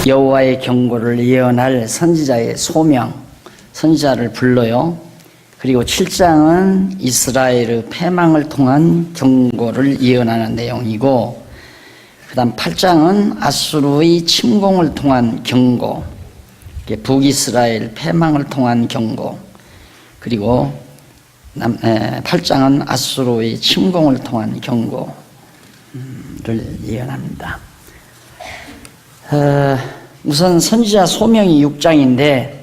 여호와의 경고를 예언할 선지자의 소명, 선지자를 불러요. 그리고 7장은 이스라엘의 패망을 통한 경고를 예언하는 내용이고, 그 다음 8장은 아수르의 침공을 통한 경고, 북이스라엘 패망을 통한 경고, 그리고 8장은 아수르의 침공을 통한 경고를 예언합니다. 우선 선지자 소명이 6장인데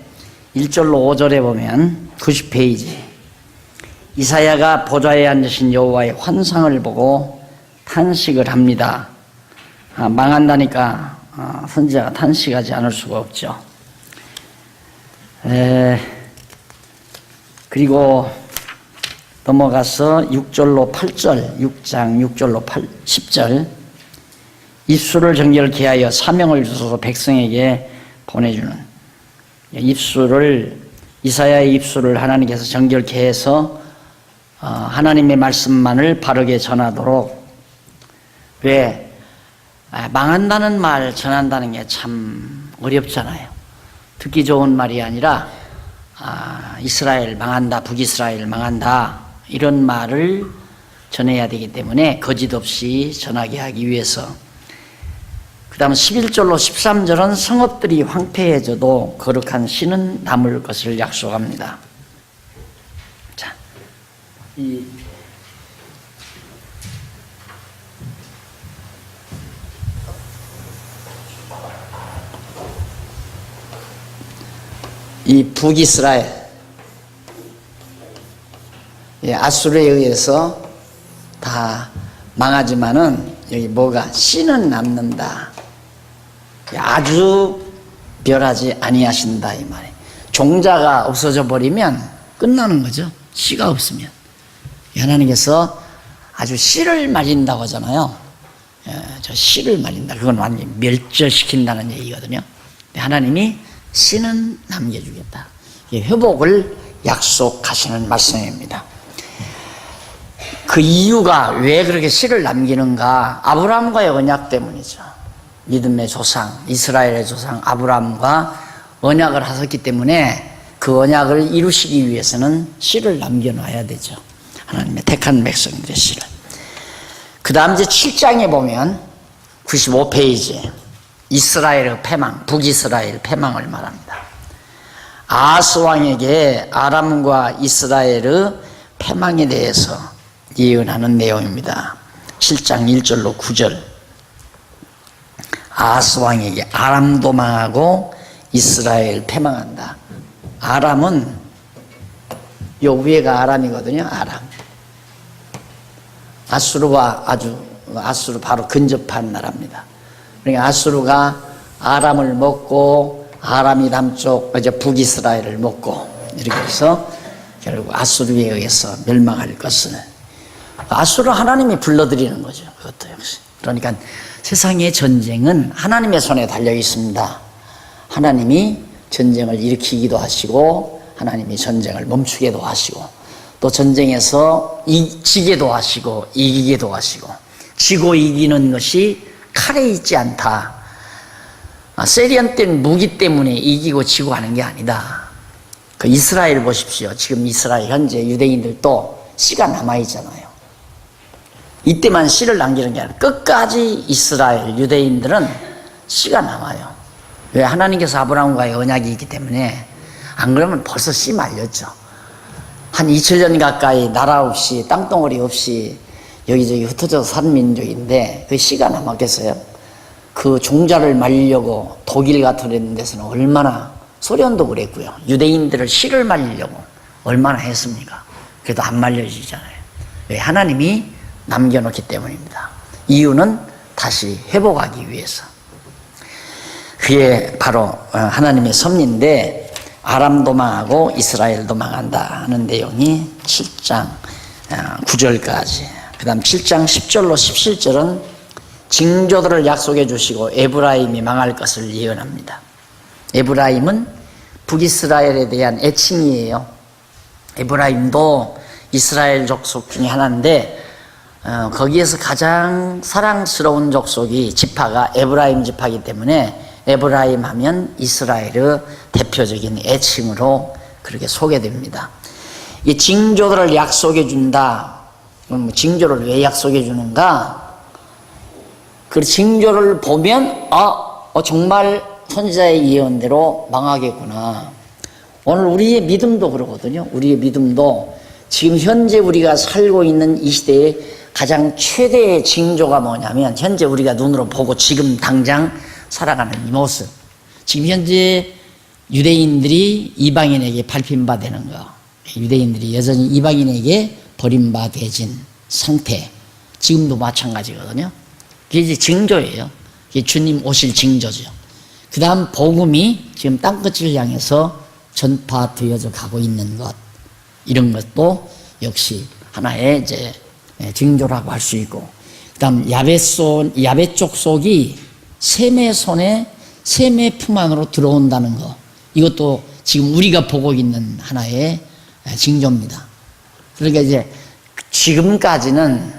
1절로 5절에 보면 90페이지, 이사야가 보좌에 앉으신 여호와의 환상을 보고 탄식을 합니다. 망한다니까 선지자가 탄식하지 않을 수가 없죠. 그리고 넘어가서 6절로 8절, 6장 6절로 10절, 입술을 정결케 하여 사명을 주소서 백성에게 보내주는, 이사야의 입술을 하나님께서 정결케 해서 하나님의 말씀만을 바르게 전하도록. 왜? 망한다는 말 전한다는 게 참 어렵잖아요. 듣기 좋은 말이 아니라 이스라엘 망한다, 북이스라엘 망한다, 이런 말을 전해야 되기 때문에 거짓 없이 전하게 하기 위해서. 그 다음 11절로 13절은 성읍들이 황폐해져도 거룩한 신은 남을 것을 약속합니다. 자, 이 북이스라엘, 아수르에 의해서 다 망하지만은 여기 뭐가 씨는 남는다. 아주 멸하지 아니하신다 이 말이에요. 종자가 없어져 버리면 끝나는 거죠. 씨가 없으면. 하나님께서 아주 씨를 말린다고 하잖아요. 저 씨를 말린다. 그건 완전히 멸절시킨다는 얘기거든요. 하나님이 씨는 남겨주겠다. 회복을 약속하시는 말씀입니다. 그 이유가 왜 그렇게 씨를 남기는가? 아브라함과의 언약 때문이죠. 믿음의 조상, 이스라엘의 조상 아브라함과 언약을 하셨기 때문에 그 언약을 이루시기 위해서는 씨를 남겨놔야 되죠. 하나님의 택한 백성들의 씨를. 그 다음 이제 7장에 보면 95페이지, 이스라엘의 패망, 북이스라엘 패망을 말합니다. 아하스 왕에게 아람과 이스라엘의 패망에 대해서 예언하는 내용입니다. 7장 1절로 9절. 아하스 왕에게 아람도 망하고 이스라엘 패망한다. 아람은 요 위에가 아람이거든요. 아람. 아수르와 아수르 바로 근접한 나라입니다. 그러니까 아수르가 아람을 먹고 아람이 남쪽 이제 북이스라엘을 먹고 이렇게 해서 결국 아수르에 의해서 멸망할 것을, 아수르 하나님이 불러들이는 거죠. 그것도 역시. 그러니까 세상의 전쟁은 하나님의 손에 달려 있습니다. 하나님이 전쟁을 일으키기도 하시고 하나님이 전쟁을 멈추게도 하시고 또 전쟁에서 지게도 하시고 이기게도 하시고, 지고 이기는 것이 칼에 있지 않다. 세련된 무기 때문에 이기고 지고 하는 게 아니다. 그 이스라엘 보십시오. 지금 이스라엘 현재 유대인들도 씨가 남아있잖아요. 이때만 씨를 남기는 게 아니라 끝까지 이스라엘 유대인들은 씨가 남아요. 왜? 하나님께서 아브라함과의 언약이 있기 때문에. 안 그러면 벌써 씨 말렸죠. 한 2000년 가까이 나라 없이 땅덩어리 없이 여기저기 흩어져서 산 민족인데 그 씨가 남았겠어요? 그 종자를 말리려고 독일 같은 데서는 얼마나, 소련도 그랬고요. 유대인들을 씨를 말리려고 얼마나 했습니까? 그래도 안 말려지잖아요. 왜? 하나님이 남겨놓기 때문입니다. 이유는 다시 회복하기 위해서. 그게 바로 하나님의 섭리인데, 아람도 망하고 이스라엘도 망한다 하는 내용이 7장 9절까지. 그 다음 7장 10절로 17절은 징조들을 약속해 주시고 에브라임이 망할 것을 예언합니다. 에브라임은 북이스라엘에 대한 애칭이에요. 에브라임도 이스라엘 족속 중에 하나인데 거기에서 가장 사랑스러운 족속이 지파가 에브라임 지파이기 때문에 에브라임 하면 이스라엘의 대표적인 애칭으로 그렇게 소개됩니다. 이 징조들을 약속해 준다. 그럼 징조를 왜 약속해 주는가? 그 징조를 보면 정말 선지자의 예언대로 망하겠구나. 오늘 우리의 믿음도 그러거든요. 우리의 믿음도 지금 현재 우리가 살고 있는 이 시대에 가장 최대의 징조가 뭐냐면 현재 우리가 눈으로 보고 지금 당장 살아가는 이 모습. 지금 현재 유대인들이 이방인에게 밟힌바되는 거. 유대인들이 여전히 이방인에게 버림받아진 상태. 지금도 마찬가지거든요. 그게 이제 징조예요. 그게 주님 오실 징조죠. 그 다음 복음이 지금 땅끝을 향해서 전파되어져 가고 있는 것. 이런 것도 역시 하나의 이제 징조라고 할 수 있고. 그 다음 야베 쪽 속이 셈의 손에 셈의 품 안으로 들어온다는 것. 이것도 지금 우리가 보고 있는 하나의 징조입니다. 그러니까 이제 지금까지는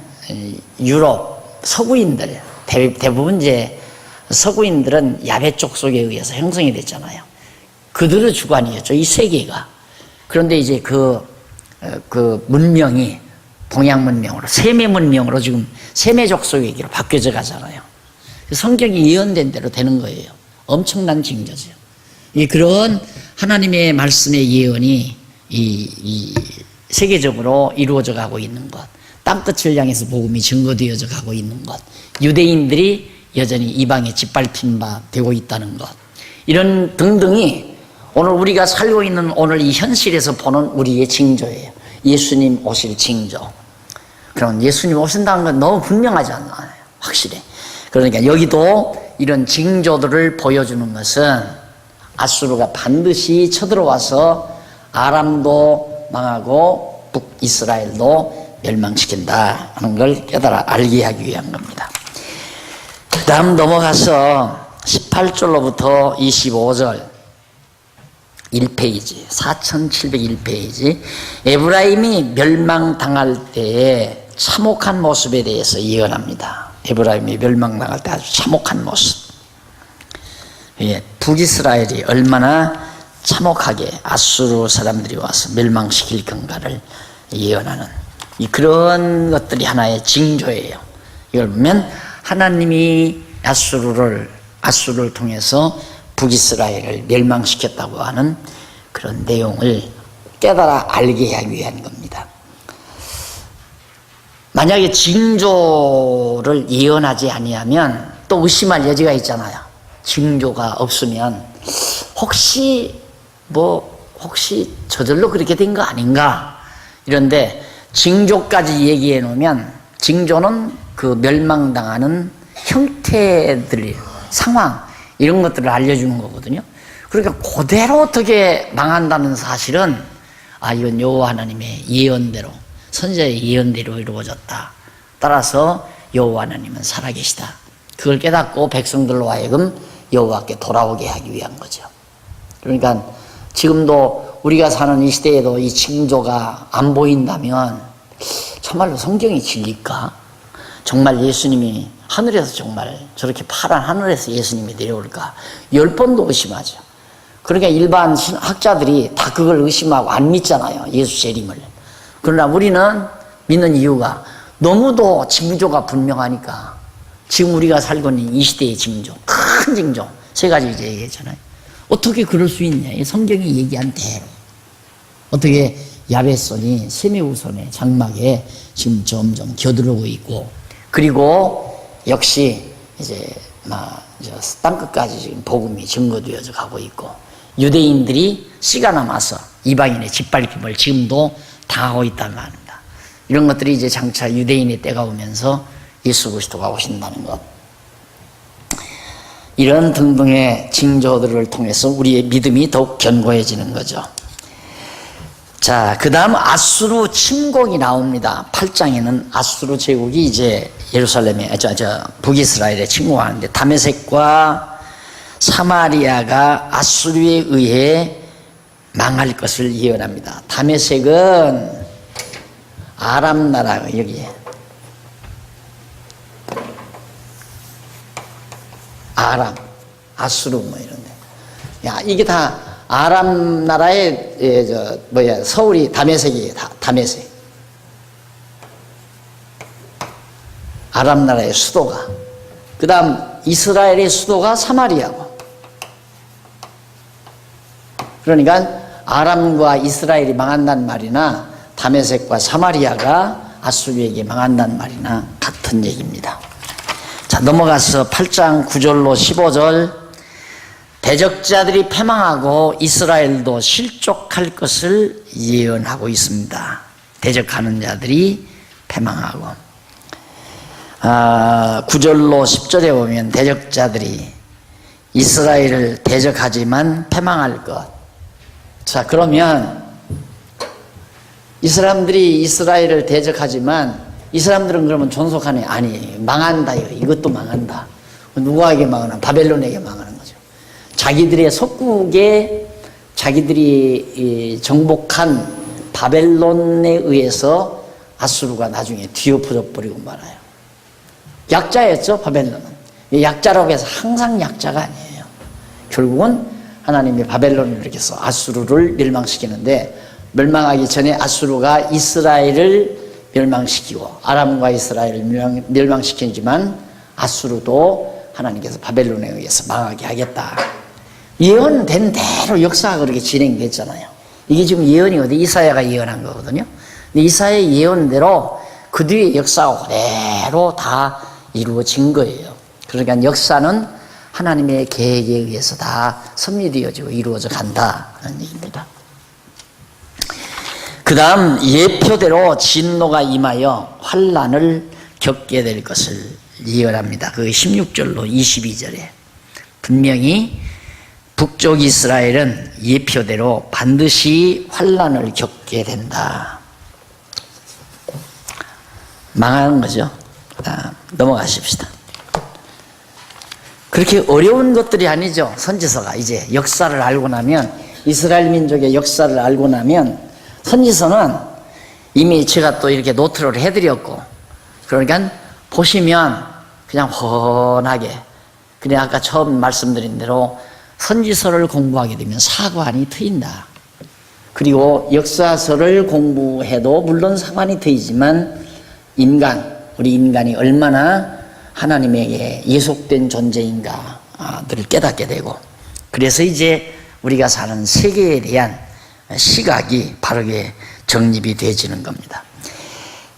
유럽 서구인들 대부분 이제 서구인들은 야베 쪽 속에 의해서 형성이 됐잖아요. 그들의 주관이었죠. 이 세계가. 그런데 이제 그 문명이 동양 문명으로 셈의 문명으로 지금 셈의 족속에게로 바뀌어져 가잖아요. 성경이 예언된 대로 되는 거예요. 엄청난 징조죠. 그런 하나님의 말씀의 예언이 이 세계적으로 이루어져 가고 있는 것, 땅끝을 향해서 복음이 증거되어져 가고 있는 것, 유대인들이 여전히 이방에 짓밟힌 바 되고 있다는 것, 이런 등등이 오늘 우리가 살고 있는 오늘 이 현실에서 보는 우리의 징조예요. 예수님 오실 징조. 그럼 예수님 오신다는 건 너무 분명하지 않나요? 확실해. 그러니까 여기도 이런 징조들을 보여주는 것은 아수르가 반드시 쳐들어와서 아람도 망하고 북이스라엘도 멸망시킨다 하는 걸 깨달아 알게 하기 위한 겁니다. 그 다음 넘어가서 18절로부터 25절 1페이지 4701페이지 에브라임이 멸망당할 때에 참혹한 모습에 대해서 예언합니다. 에브라임이 멸망당할 때 아주 참혹한 모습. 북이스라엘이 얼마나 참혹하게 아수르 사람들이 와서 멸망시킬 건가를 예언하는 그런 것들이 하나의 징조예요. 이걸 보면 하나님이 아수르를 통해서 북이스라엘을 멸망시켰다고 하는 그런 내용을 깨달아 알게 하기 위한 겁니다. 만약에 징조를 예언하지 아니하면 또 의심할 여지가 있잖아요. 징조가 없으면 혹시 저절로 그렇게 된 거 아닌가? 이런데 징조까지 얘기해 놓으면 징조는 그 멸망당하는 형태들, 상황 이런 것들을 알려주는 거거든요. 그러니까 그대로 어떻게 망한다는 사실은 이건 여호와 하나님의 예언대로 선지자의 예언대로 이루어졌다. 따라서 여호와 하나님은 살아계시다. 그걸 깨닫고 백성들로 하여금 여호와께 돌아오게 하기 위한 거죠. 그러니까 지금도 우리가 사는 이 시대에도 이 징조가 안 보인다면 정말로 성경이 진리일까? 정말 예수님이 하늘에서 정말 저렇게 파란 하늘에서 예수님이 내려올까? 10번도 의심하죠. 그러니까 일반 학자들이 다 그걸 의심하고 안 믿잖아요. 예수 재림을. 그러나 우리는 믿는 이유가 너무도 징조가 분명하니까 지금 우리가 살고 있는 이 시대의 징조, 큰 징조 3가지 이제 얘기했잖아요. 어떻게 그럴 수 있냐? 성경이 얘기한 대로. 어떻게 야베손이 셈의 후손의 장막에 지금 점점 겨들어오고 있고, 그리고 역시 이제 땅끝까지 지금 복음이 증거되어져 가고 있고, 유대인들이 씨가 남아서 이방인의 짓밟힘을 지금도 당하고 있다는 말입니다. 이런 것들이 이제 장차 유대인의 때가 오면서 예수 그리스도가 오신다는 것. 이런 등등의 징조들을 통해서 우리의 믿음이 더욱 견고해지는 거죠. 자, 그 다음 아수르 침공이 나옵니다. 8장에는 아수르 제국이 이제 예루살렘에, 북이스라엘에 침공하는데 다메섹과 사마리아가 아수르에 의해 망할 것을 예언합니다. 다메섹은 아람 나라, 여기에. 아수르 뭐 이런데. 야, 이게 다 아람 나라의 서울이 다메섹이에요. 다메섹. 아람 나라의 수도가. 그 다음 이스라엘의 수도가 사마리아고. 그러니까 아람과 이스라엘이 망한다는 말이나 다메섹과 사마리아가 아수르에게 망한다는 말이나 같은 얘기입니다. 자, 넘어가서 8장 9절로 15절. 대적자들이 패망하고 이스라엘도 실족할 것을 예언하고 있습니다. 대적하는 자들이 패망하고. 9절로 10절에 보면 대적자들이 이스라엘을 대적하지만 패망할 것. 자, 그러면 이 사람들이 이스라엘을 대적하지만 이 사람들은 그러면 존속하네? 아니에요. 망한다요. 이것도 망한다. 누구에게 망하나? 바벨론에게 망하는 거죠. 자기들의 속국에 자기들이 정복한 바벨론에 의해서 아수르가 나중에 뒤엎어져 버리고 말아요. 약자였죠, 바벨론은. 약자라고 해서 항상 약자가 아니에요. 결국은 하나님이 바벨론을 이렇게 해서 아수르를 멸망시키는데, 멸망하기 전에 아수르가 이스라엘을 멸망시키고 아람과 이스라엘을 멸망시키지만 아수르도 하나님께서 바벨론에 의해서 망하게 하겠다. 예언된 대로 역사가 그렇게 진행됐잖아요. 이게 지금 예언이 어디 이사야가 예언한 거거든요. 근데 이사야의 예언대로 그 뒤에 역사가 그대로 다 이루어진 거예요. 그러니까 역사는 하나님의 계획에 의해서 다 섭리되어지고 이루어져 간다는 얘기입니다. 그 다음 예표대로 진노가 임하여 환난을 겪게 될 것을 예언합니다. 그 16절로 22절에 분명히 북쪽 이스라엘은 예표대로 반드시 환난을 겪게 된다. 망하는 거죠. 넘어가십시다. 그렇게 어려운 것들이 아니죠. 선지서가 이제 역사를 알고 나면, 이스라엘 민족의 역사를 알고 나면 선지서는 이미 제가 또 이렇게 노트를 해드렸고, 그러니까 보시면 그냥 훤하게, 그냥 아까 처음 말씀드린 대로 선지서를 공부하게 되면 사관이 트인다. 그리고 역사서를 공부해도 물론 사관이 트이지만 우리 인간이 얼마나 하나님에게 예속된 존재인가를 깨닫게 되고, 그래서 이제 우리가 사는 세계에 대한 시각이 바르게 정립이 되어지는 겁니다.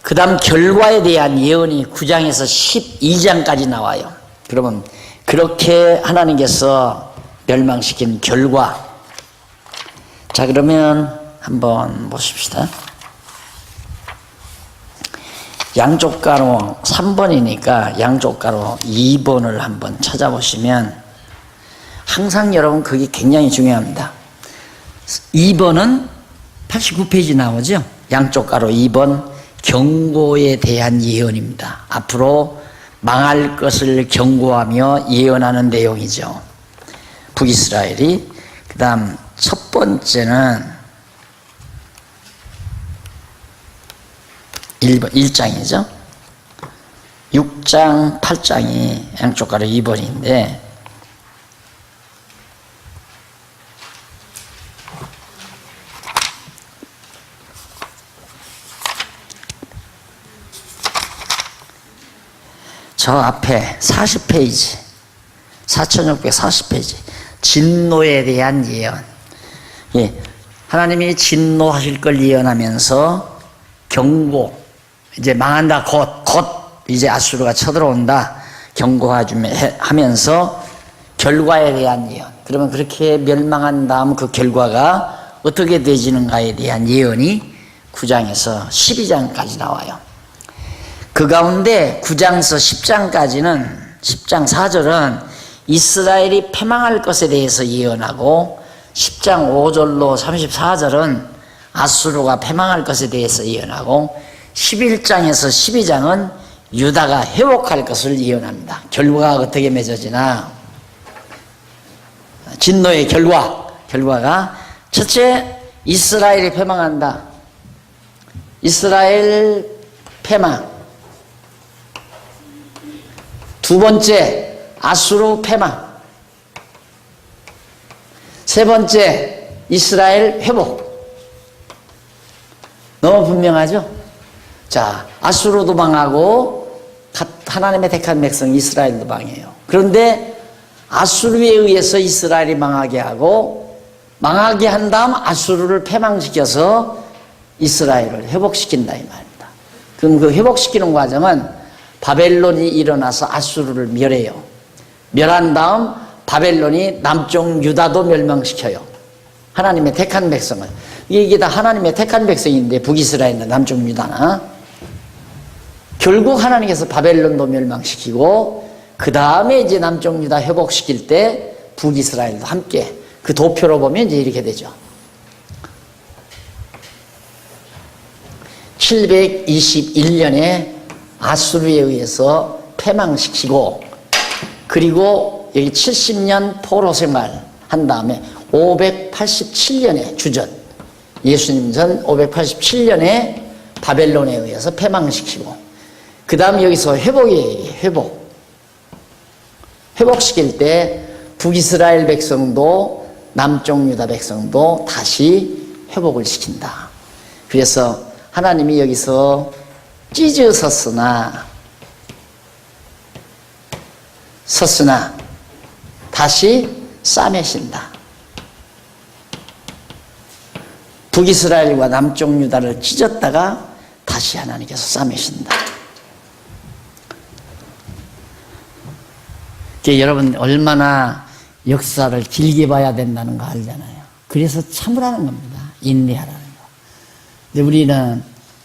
그 다음 결과에 대한 예언이 9장에서 12장까지 나와요. 그러면 그렇게 하나님께서 멸망시킨 결과. 자, 그러면 한번 보십시다. 양쪽 가로 3번이니까 양쪽 가로 2번을 한번 찾아보시면 항상 여러분 그게 굉장히 중요합니다. 2번은 89페이지 나오죠. 양쪽 가로 2번 경고에 대한 예언입니다. 앞으로 망할 것을 경고하며 예언하는 내용이죠. 북이스라엘이. 그 다음 첫 번째는 1장이죠. 6장, 8장이 양쪽 가로 2번인데 저 앞에 40페이지, 4640페이지, 진노에 대한 예언. 예, 하나님이 진노하실 걸 예언하면서 경고, 이제 망한다, 곧 이제 아수르가 쳐들어온다, 경고하면서 결과에 대한 예언. 그러면 그렇게 멸망한 다음 그 결과가 어떻게 되지는가에 대한 예언이 9장에서 12장까지 나와요. 그 가운데 9장에서 10장까지는, 10장 4절은 이스라엘이 패망할 것에 대해서 예언하고, 10장 5절로 34절은 아수르가 패망할 것에 대해서 예언하고, 11장에서 12장은 유다가 회복할 것을 예언합니다. 결과가 어떻게 맺어지나? 진노의 결과가 첫째, 이스라엘이 패망한다. 이스라엘 패망. 두 번째, 아수르 패망. 세 번째, 이스라엘 회복. 너무 분명하죠? 자, 아수르도 망하고 하나님의 택한 백성 이스라엘도 망해요. 그런데 아수르에 의해서 이스라엘이 망하게 하고 망하게 한 다음 아수르를 패망시켜서 이스라엘을 회복시킨다 이 말입니다. 그럼 그 회복시키는 과정은 바벨론이 일어나서 아수르를 멸해요. 멸한 다음 바벨론이 남쪽 유다도 멸망시켜요. 하나님의 택한 백성을. 이게 다 하나님의 택한 백성인데 북이스라엘이나 남쪽 유다나 결국 하나님께서 바벨론도 멸망시키고 그 다음에 이제 남쪽 유다 회복시킬 때 북이스라엘도 함께 그 도표로 보면 이제 이렇게 되죠. 721년에 아수르에 의해서 패망시키고 그리고 여기 70년 포로 생활 한 다음에 587년에 주전 예수님 전 587년에 바벨론에 의해서 패망시키고 그 다음 여기서 회복시킬 때 북이스라엘 백성도 남쪽 유다 백성도 다시 회복을 시킨다. 그래서 하나님이 여기서 찢어섰으나 다시 싸매신다. 북이스라엘과 남쪽 유다를 찢었다가 다시 하나님께서 싸매신다. 여러분 얼마나 역사를 길게 봐야 된다는 거 알잖아요. 그래서 참으라는 겁니다. 인내하라는 거. 근데 우리는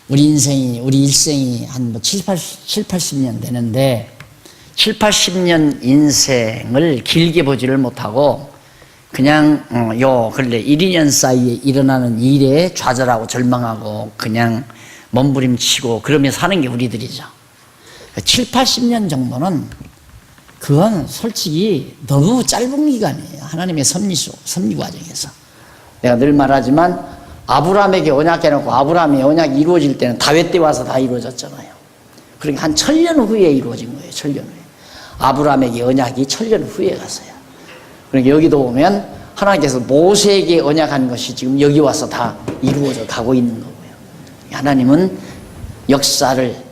우리 일생이 한 80년 되는데 80년 인생을 길게 보지를 못하고 그냥 근래 1, 2년 사이에 일어나는 일에 좌절하고 절망하고 그냥 몸부림치고 그러면서 사는 게 우리들이죠. 7, 80년 정도는 그건 솔직히 너무 짧은 기간이에요. 하나님의 섭리 과정에서. 내가 늘 말하지만 아브라함에게 언약해놓고 아브라함의 언약이 이루어질 때는 다윗 때 와서 다 이루어졌잖아요. 그러니까 한 1000년 후에 이루어진 거예요. 1000년 후에. 아브라함에게 언약이 1000년 후에 갔어요. 그러니까 여기도 보면 하나님께서 모세에게 언약한 것이 지금 여기 와서 다 이루어져 가고 있는 거고요. 하나님은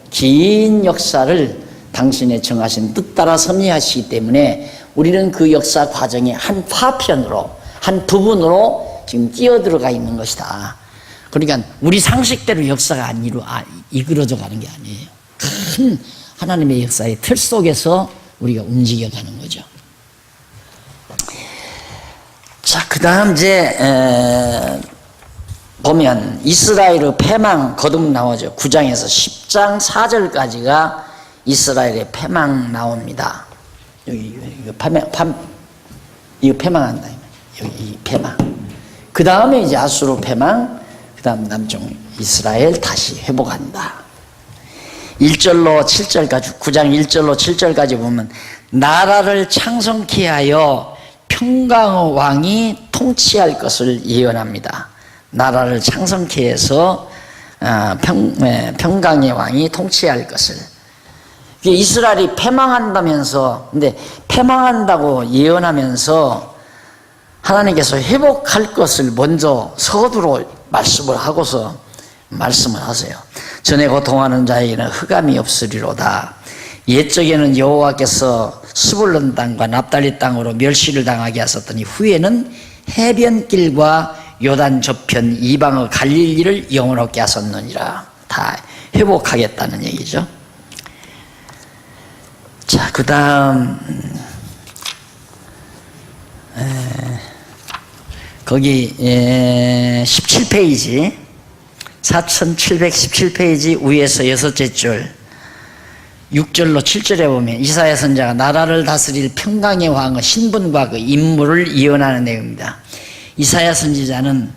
긴 역사를 당신의 정하신 뜻 따라 섭리하시기 때문에 우리는 그 역사 과정의 한 파편으로, 한 부분으로 지금 끼어들어가 있는 것이다. 그러니까 우리 상식대로 역사가 안 이끌어져 가는 게 아니에요. 큰 하나님의 역사의 틀 속에서 우리가 움직여가는 거죠. 자, 그 다음 보면 이스라엘의 패망 거듭 나오죠. 9장에서 10장 4절까지가 이스라엘의 패망 나옵니다. 이거 패망한다. 여기 패망. 그 다음에 이제 아수르 패망, 그 다음 남쪽 이스라엘 다시 회복한다. 1절로 7절까지, 9장 1절로 7절까지 보면 나라를 창성케 하여 평강의 왕이 통치할 것을 예언합니다. 나라를 창성케 해서 평강의 왕이 통치할 것을. 이스라엘이 패망한다면서, 근데 패망한다고 예언하면서 하나님께서 회복할 것을 먼저 서두로 말씀을 하고서 말씀을 하세요. 전에 고통하는 자에게는 흑암이 없으리로다. 옛적에는 여호와께서 스불론 땅과 납달리 땅으로 멸시를 당하게 하셨더니 후에는 해변길과 요단 저편 이방의 갈릴리를 영원롭게 하셨느니라. 다 회복하겠다는 얘기죠. 자, 그 다음 거기 17페이지 4717페이지 위에서 6째 줄 6절로 7절에 보면 이사야 선지자가 나라를 다스릴 평강의 왕의 신분과 그 임무를 예언하는 내용입니다. 이사야 선지자는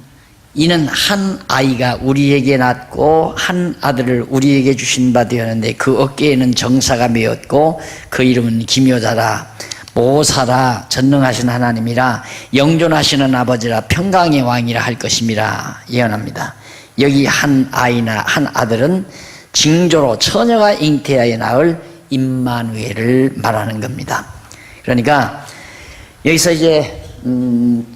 이는 한 아이가 우리에게 낳고 한 아들을 우리에게 주신 바 되었는데 그 어깨에는 정사가 메었고 그 이름은 기묘자라 모사라 전능하신 하나님이라 영존하시는 아버지라 평강의 왕이라 할 것임이라 예언합니다. 여기 한 아이나 한 아들은 징조로 처녀가 잉태하여 낳을 임마누엘을 말하는 겁니다. 그러니까 여기서 이제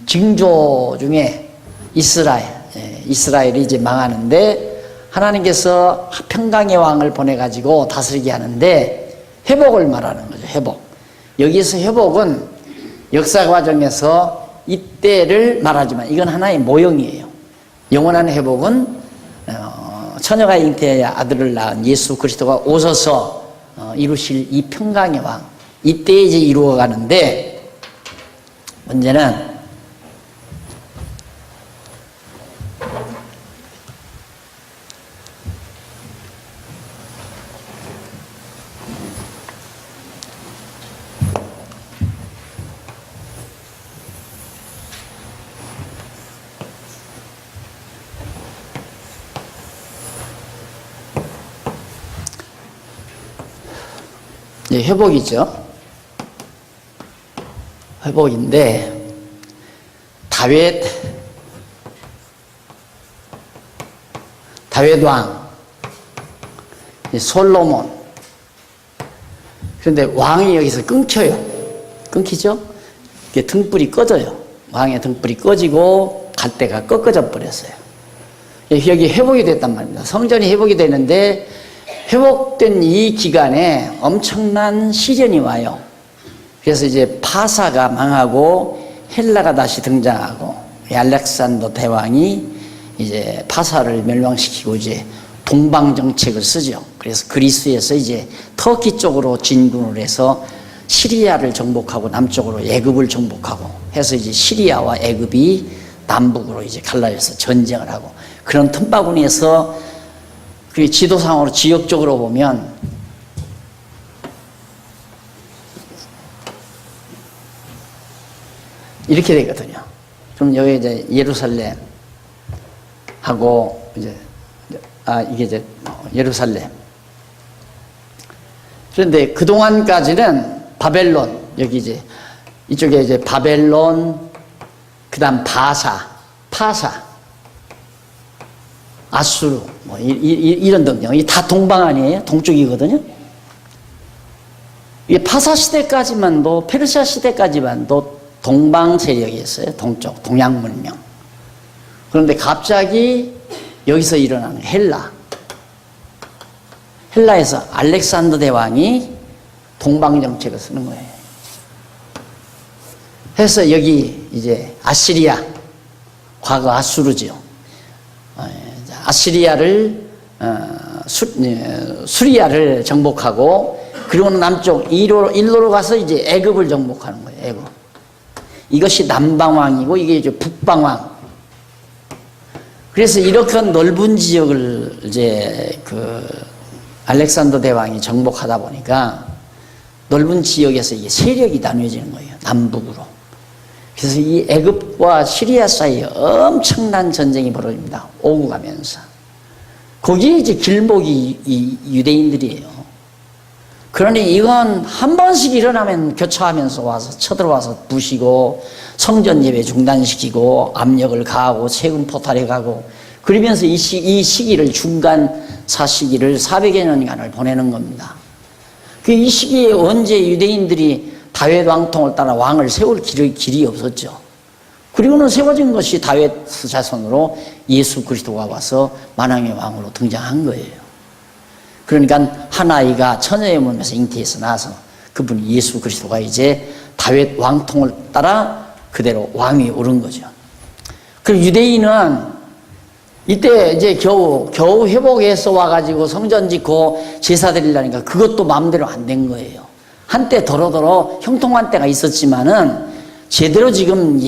징조 중에 이스라엘이 이제 망하는데 하나님께서 평강의 왕을 보내가지고 다스리게 하는데 회복을 말하는 거죠. 회복. 여기서 회복은 역사 과정에서 이때를 말하지만 이건 하나의 모형이에요. 영원한 회복은 처녀가 잉태하여 아들을 낳은 예수 그리스도가 오셔서 이루실 이 평강의 왕, 이때 이제 이루어가는데 문제는 회복이죠. 회복인데 다윗 왕, 솔로몬. 그런데 왕이 여기서 끊겨요. 끊기죠? 이게 등불이 꺼져요. 왕의 등불이 꺼지고 갈대가 꺾어져 버렸어요. 여기 회복이 됐단 말입니다. 성전이 회복이 되는데 회복된 이 기간에 엄청난 시련이 와요. 그래서 이제 파사가 망하고 헬라가 다시 등장하고 알렉산더 대왕이 이제 파사를 멸망시키고 이제 동방 정책을 쓰죠. 그래서 그리스에서 이제 터키 쪽으로 진군을 해서 시리아를 정복하고 남쪽으로 애굽을 정복하고 해서 이제 시리아와 애굽이 남북으로 이제 갈라져서 전쟁을 하고 그런 틈바구니에서 그 지도상으로 지역적으로 보면 이렇게 되거든요. 그럼 여기 이제 예루살렘 하고 이제 이게 이제 예루살렘. 그런데 그 동안까지는 바벨론, 여기 이제 이쪽에 이제 바벨론, 그다음 파사, 아수르, 뭐 이런 등등. 이게 다 동방 아니에요? 동쪽이거든요. 이게 파사 시대까지만도, 페르시아 시대까지만도 동방 세력이었어요. 동쪽, 동양 문명. 그런데 갑자기 여기서 일어나는 헬라에서 알렉산더 대왕이 동방 정책을 쓰는 거예요. 해서 여기 이제 아시리아, 과거 아수르죠. 아시리아를 수리아를 정복하고 그리고는 남쪽 일로로 가서 이제 애굽을 정복하는 거예요. 애굽. 이것이 남방왕이고 이게 이제 북방왕. 그래서 이렇게 넓은 지역을 이제 그 알렉산더 대왕이 정복하다 보니까 넓은 지역에서 이게 세력이 나뉘어지는 거예요. 남북으로. 그래서 이 애굽과 시리아 사이에 엄청난 전쟁이 벌어집니다. 오고 가면서. 거기에 이제 길목이 이 유대인들이에요. 그러니 이건 한 번씩 일어나면 교차하면서 와서 쳐들어와서 부시고 성전 예배 중단시키고 압력을 가하고 세금 포탈해 가고 그러면서 이 시기를 중간 사시기를 400여 년간을 보내는 겁니다. 이 시기에 언제 유대인들이 다윗 왕통을 따라 왕을 세울 길이 없었죠. 그리고는 세워진 것이 다윗 자손으로 예수 그리스도가 와서 만왕의 왕으로 등장한 거예요. 그러니까 한 아이가 처녀의 몸에서 잉태해서 나서 그분이 예수 그리스도가 이제 다윗 왕통을 따라 그대로 왕위 오른 거죠. 그리고 유대인은 이때 이제 겨우 회복해서 와가지고 성전 짓고 제사 드리려니까 그것도 마음대로 안 된 거예요. 한때 더러더러 형통한 때가 있었지만은 제대로 지금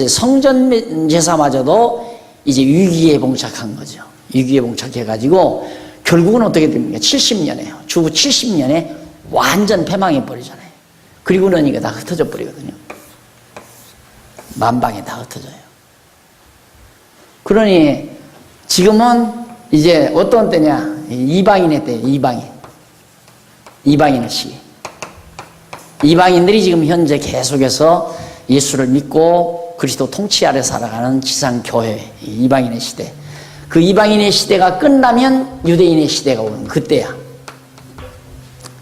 성전 제사마저도 이제 위기에 봉착한 거죠. 위기에 봉착해가지고 결국은 어떻게 됩니까? 70년에요. 주후 70년에 완전 패망해 버리잖아요. 그리고는 이게 다 흩어져 버리거든요. 만방에 다 흩어져요. 그러니 지금은 이제 어떤 때냐? 이방인의 때예요. 이방인의 시기. 이방인들이 지금 현재 계속해서 예수를 믿고 그리스도 통치 아래 살아가는 지상교회, 이방인의 시대. 그 이방인의 시대가 끝나면 유대인의 시대가 오는 그때야.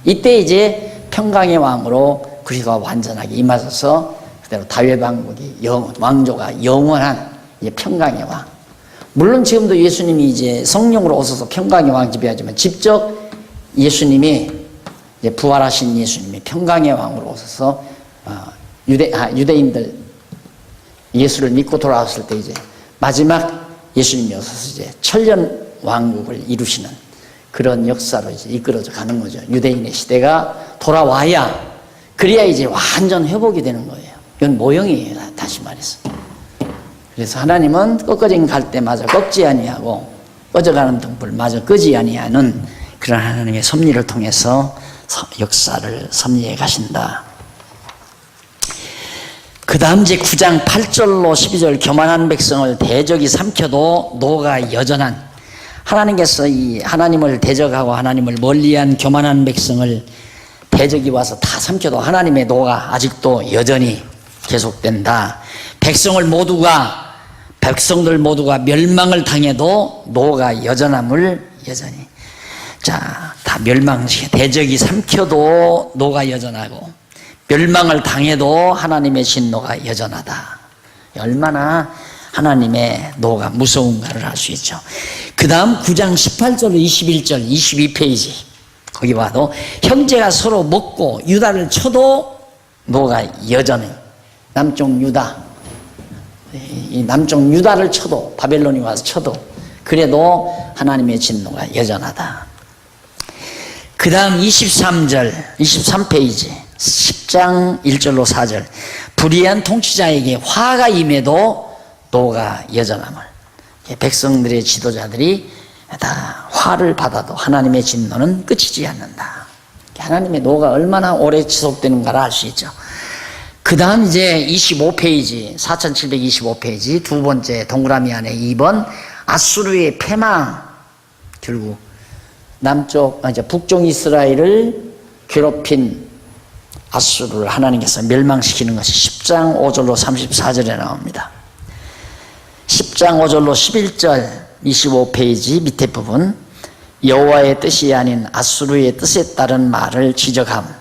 이때 이제 평강의 왕으로 그리스도가 완전하게 임하셔서 그대로 다윗 왕국이 왕조가 영원한 이제 평강의 왕. 물론 지금도 예수님이 이제 성령으로 오셔서 평강의 왕 지배하지만 직접 예수님이 이제 부활하신 예수님이 평강의 왕으로 오셔서 유대인들 예수를 믿고 돌아왔을 때 이제 마지막 예수님이 오셔서 이제 천년 왕국을 이루시는 그런 역사로 이제 이끌어져 가는 거죠. 유대인의 시대가 돌아와야 그래야 이제 완전 회복이 되는 거예요. 이건 모형이에요. 다시 말해서. 그래서 하나님은 꺾어진 갈대마저 꺾지 아니하고 꺼져가는 등불마저 끄지 아니하는 그런 하나님의 섭리를 통해서 역사를 섭리해 가신다. 그 다음 이제 9장 8절로 12절 교만한 백성을 대적이 삼켜도 노가 여전한 하나님께서 이 하나님을 대적하고 하나님을 멀리한 교만한 백성을 대적이 와서 다 삼켜도 하나님의 노가 아직도 여전히 계속된다. 백성들 모두가 멸망을 당해도 노가 여전함을 여전히. 자, 다 대적이 삼켜도 노가 여전하고 멸망을 당해도 하나님의 진노가 여전하다. 얼마나 하나님의 노가 무서운가를 알 수 있죠. 그 다음 9장 18절, 21절, 22페이지 거기 봐도 형제가 서로 먹고 유다를 쳐도 노가 여전해. 남쪽 유다, 이 남쪽 유다를 쳐도 바벨론이 와서 쳐도 그래도 하나님의 진노가 여전하다. 그 다음 23절, 23페이지 10장 1절로 4절 불의한 통치자에게 화가 임해도 노가 여전함을. 백성들의 지도자들이 다 화를 받아도 하나님의 진노는 끝이지 않는다. 하나님의 노가 얼마나 오래 지속되는가를 알 수 있죠. 그 다음 이제 25페이지 4725페이지 두 번째 동그라미 안에 2번 아수르의 패망. 결국 북쪽 이스라엘을 괴롭힌 아수르를 하나님께서 멸망시키는 것이 10장 5절로 34절에 나옵니다. 10장 5절로 11절 25페이지 밑에 부분 여호와의 뜻이 아닌 아수르의 뜻에 따른 말을 지적함.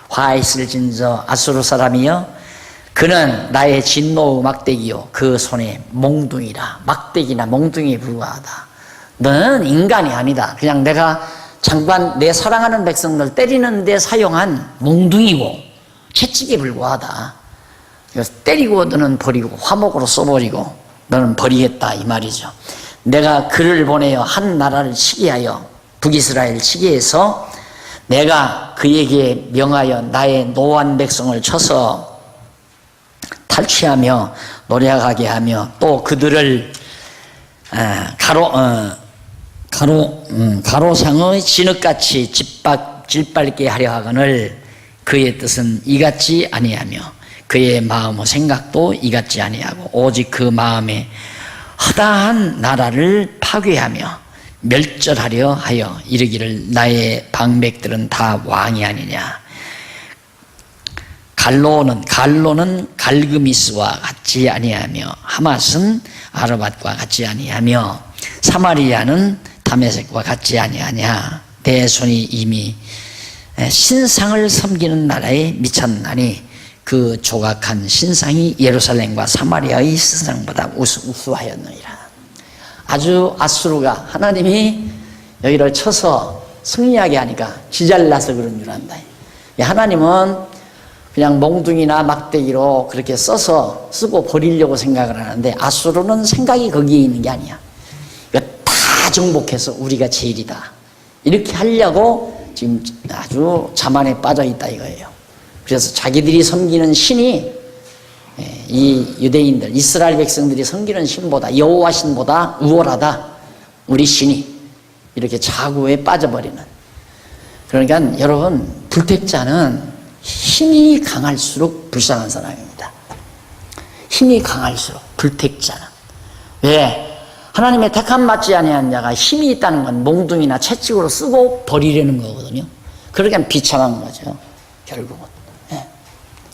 화 있을 진저 아수르 사람이여 그는 나의 진노의 막대기요 그 손에 몽둥이라. 막대기나 몽둥이에 불과하다. 너는 인간이 아니다. 그냥 내가 잠깐 내 사랑하는 백성들 때리는 데 사용한 몽둥이고 채찍에 불과하다. 그래서 때리고 너는 버리고 화목으로 써버리고 너는 버리겠다 이 말이죠. 내가 그를 보내어 한 나라를 치게 하여 북이스라엘 치게 해서 내가 그에게 명하여 나의 노한 백성을 쳐서 탈취하며 노략하게 하며 또 그들을 가로상의 진흙같이 짓밟게 하려 하거늘 그의 뜻은 이같지 아니하며 그의 마음의 생각도 이같지 아니하고 오직 그 마음에 허다한 나라를 파괴하며 멸절하려 하여 이르기를 나의 방백들은 다 왕이 아니냐. 갈로는 갈그미스와 같지 아니하며 하맛은 아르밧과 같지 아니하며 사마리아는 다메섹과 같지 아니하냐. 내 손이 이미 신상을 섬기는 나라에 미쳤나니 그 조각한 신상이 예루살렘과 사마리아의 신상보다 우수하였느니라. 아주 아수르가 하나님이 여기를 쳐서 승리하게 하니까 지잘나서 그런 줄 안다. 하나님은 그냥 몽둥이나 막대기로 그렇게 쓰고 버리려고 생각을 하는데 아수르는 생각이 거기에 있는 게 아니야. 이거 다 정복해서 우리가 제일이다. 이렇게 하려고 지금 아주 자만에 빠져 있다 이거예요. 그래서 자기들이 섬기는 신이 이 유대인들 이스라엘 백성들이 섬기는 신보다 여호와 신보다 우월하다. 우리 신이 이렇게 자구에 빠져버리는. 그러니까 여러분 불택자는 힘이 강할수록 불쌍한 사람입니다. 힘이 강할수록 불택자는. 왜? 하나님의 택함 받지 아니한 자가 힘이 있다는 건 몽둥이나 채찍으로 쓰고 버리려는 거거든요. 그러니까 비참한 거죠. 결국은.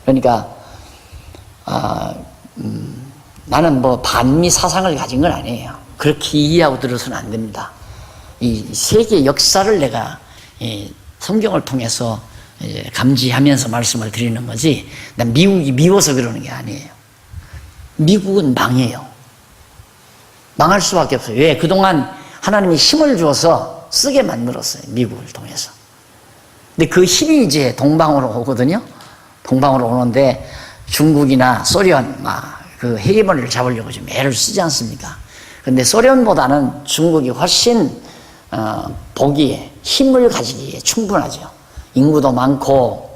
그러니까 나는 뭐 반미 사상을 가진 건 아니에요. 그렇게 이해하고 들어서는 안 됩니다. 이 세계 역사를 내가 이 성경을 통해서 이제 감지하면서 말씀을 드리는 거지, 난 미국이 미워서 그러는 게 아니에요. 미국은 망해요. 망할 수밖에 없어요. 왜? 그동안 하나님이 힘을 주어서 쓰게 만들었어요. 미국을 통해서. 근데 그 힘이 이제 동방으로 오거든요. 동방으로 오는데 중국이나 소련, 그 헤게모니를 잡으려고 지금 애를 쓰지 않습니까? 근데 소련보다는 중국이 훨씬, 보기에 힘을 가지기에 충분하죠. 인구도 많고,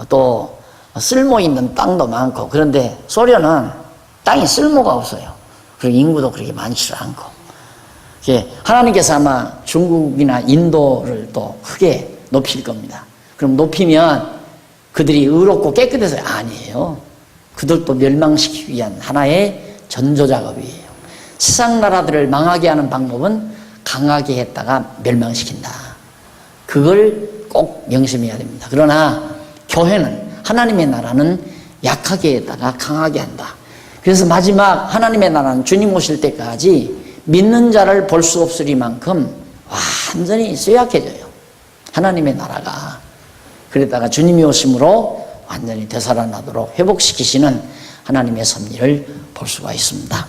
또 쓸모 있는 땅도 많고, 그런데 소련은 땅이 쓸모가 없어요. 그리고 인구도 그렇게 많지 않고. 하나님께서 아마 중국이나 인도를 또 크게 높일 겁니다. 그럼 높이면 그들이 의롭고 깨끗해서 아니에요. 그들도 멸망시키기 위한 하나의 전조작업이에요. 세상 나라들을 망하게 하는 방법은 강하게 했다가 멸망시킨다. 그걸 꼭 명심해야 됩니다. 그러나 교회는, 하나님의 나라는 약하게 했다가 강하게 한다. 그래서 마지막 하나님의 나라는 주님 오실 때까지 믿는 자를 볼 수 없으리만큼 완전히 쇠약해져요. 하나님의 나라가. 그러다가 주님이 오심으로 완전히 되살아나도록 회복시키시는 하나님의 섭리를 볼 수가 있습니다.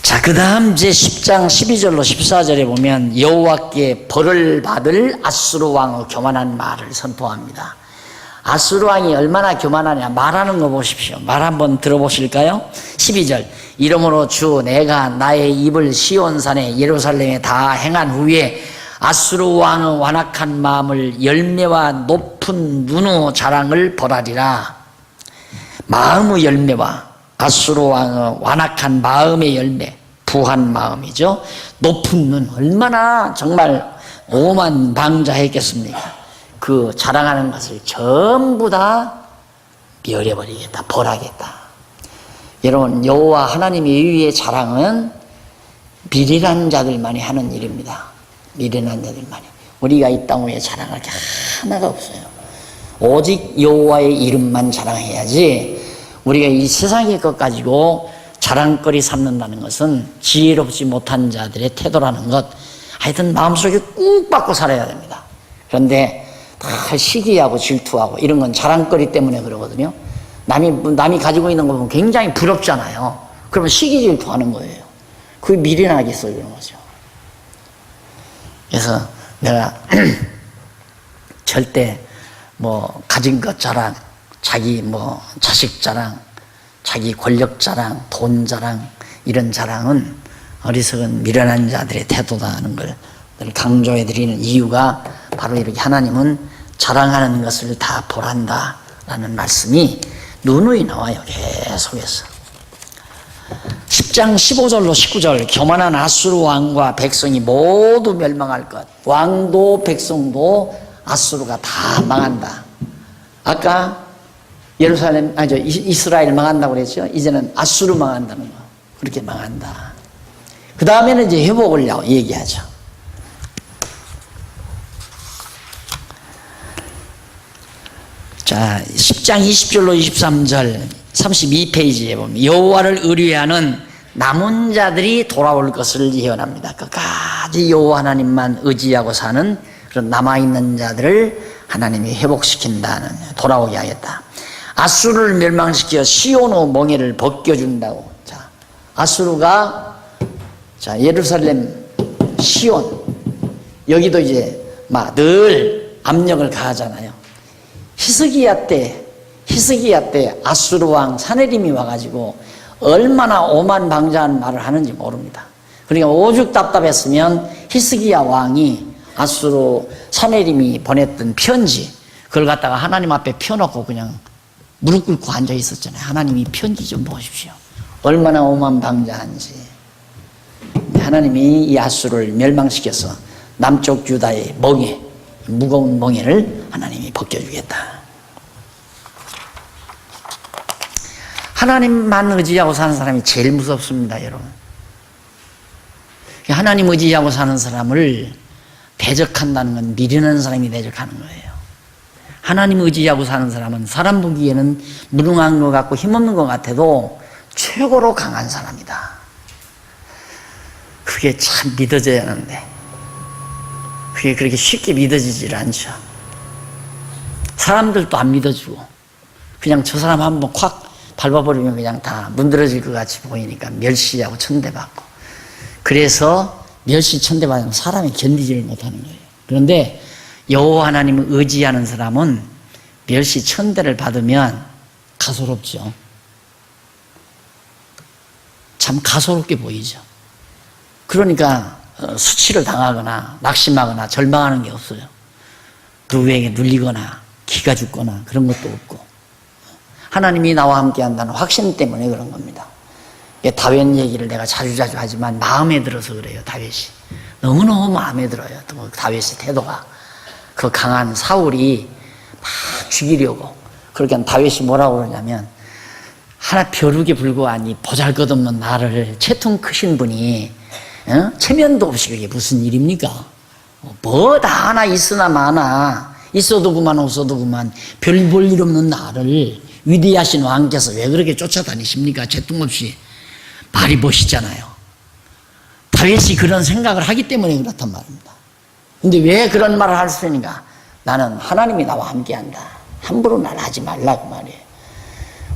자, 그 다음 이제 10장 12절로 14절에 보면 여호와께 벌을 받을 아수르 왕의 교만한 말을 선포합니다. 아수르 왕이 얼마나 교만하냐, 말하는 거 보십시오. 말 한번 들어보실까요? 12절. 이러므로 주 내가 나의 입을 시온산에 예루살렘에 다 행한 후에 아수르 왕의 완악한 마음을 열매와 높은 눈의 자랑을 벌하리라. 마음의 열매와 아수르 왕의 완악한 마음의 열매, 부한 마음이죠. 높은 눈, 얼마나 정말 오만 방자했겠습니까? 그 자랑하는 것을 전부 다 멸해버리겠다, 벌하겠다. 여러분, 여호와 하나님의 위의 자랑은 미련한 자들만이 하는 일입니다. 미련한 자들만이. 우리가 이 땅 위에 자랑할 게 하나가 없어요. 오직 여호와의 이름만 자랑해야지, 우리가 이 세상의 것 가지고 자랑거리 삼는다는 것은 지혜롭지 못한 자들의 태도라는 것, 하여튼 마음속에 꾹 받고 살아야 됩니다. 그런데 다 시기하고 질투하고 이런 건 자랑거리 때문에 그러거든요. 남이 가지고 있는 거 보면 굉장히 부럽잖아요. 그러면 시기 질투하는 거예요. 그게 미련하겠어요, 이런 거죠. 그래서 내가 절대 가진 것 자랑, 자기 자식 자랑, 자기 권력 자랑, 돈 자랑, 이런 자랑은 어리석은 미련한 자들의 태도다는 걸 강조해 드리는 이유가 바로 이렇게 하나님은 자랑하는 것을 다 보란다 라는 말씀이 누누이 나와요. 계속해서 10장 15절로 19절. 교만한 아수르 왕과 백성이 모두 멸망할 것. 왕도 백성도 아수르가 다 망한다. 아까 이스라엘 망한다고 그랬죠. 이제는 아수르 망한다는 거. 그렇게 망한다. 그 다음에는 이제 회복을 얘기하죠. 자, 10장 20절로 23절 32페이지에 보면 여호와를 의뢰하는 남은 자들이 돌아올 것을 예언합니다. 끝까지 여호와 하나님만 의지하고 사는 그런 남아있는 자들을 하나님이 회복시킨다는, 돌아오게 하겠다. 아수르를 멸망시켜 시온의 멍에를 벗겨준다고. 자, 아수르가 예루살렘, 시온, 여기도 이제 늘 압력을 가하잖아요. 히스기야 때 아수르 왕 사네림이 와가지고 얼마나 오만방자한 말을 하는지 모릅니다. 그러니까 오죽 답답했으면 히스기야 왕이 아수르 사네림이 보냈던 편지, 그걸 갖다가 하나님 앞에 펴놓고 그냥 무릎 꿇고 앉아 있었잖아요. 하나님이 편지 좀 보십시오. 얼마나 오만방자한지. 하나님이 이 아수르를 멸망시켜서 남쪽 유다의 멍에, 무거운 멍에를 하나님이 벗겨주겠다. 하나님만 의지하고 사는 사람이 제일 무섭습니다, 여러분. 하나님 의지하고 사는 사람을 대적한다는 건 미련한 사람이 대적하는 거예요. 하나님 의지하고 사는 사람은 사람 보기에는 무능한 것 같고 힘없는 것 같아도 최고로 강한 사람이다. 그게 참 믿어져야 하는데 그게 그렇게 쉽게 믿어지질 않죠. 사람들도 안 믿어주고 그냥 저 사람 한번 콱 밟아버리면 그냥 다 문드러질 것 같이 보이니까 멸시하고 천대받고, 그래서 멸시 천대받으면 사람이 견디지를 못하는 거예요. 그런데 여호와 하나님을 의지하는 사람은 멸시 천대를 받으면 가소롭죠. 참 가소롭게 보이죠. 그러니까 수치를 당하거나 낙심하거나 절망하는 게 없어요. 누구에게 눌리거나 기가 죽거나 그런 것도 없고, 하나님이 나와 함께 한다는 확신 때문에 그런 겁니다. 다윗 얘기를 내가 자주자주 하지만 마음에 들어서 그래요. 다윗이 너무너무 마음에 들어요. 또 다윗의 태도가, 그 강한 사울이 막 죽이려고, 그러니까 다윗이 뭐라고 그러냐면, 하나 벼룩에 불과하니 보잘것없는 나를 체통 크신 분이 체면도 없이 그게 무슨 일입니까? 뭐 다 하나 있으나 마나, 있어도 그만 없어도 그만 별 볼 일 없는 나를 위대하신 왕께서 왜 그렇게 쫓아다니십니까? 채통 없이. 말이 멋있잖아요. 다윗이 그런 생각을 하기 때문에 그렇단 말입니다. 근데 왜 그런 말을 할 수 있는가? 나는 하나님이 나와 함께 한다. 함부로 날 하지 말라고 말이에요.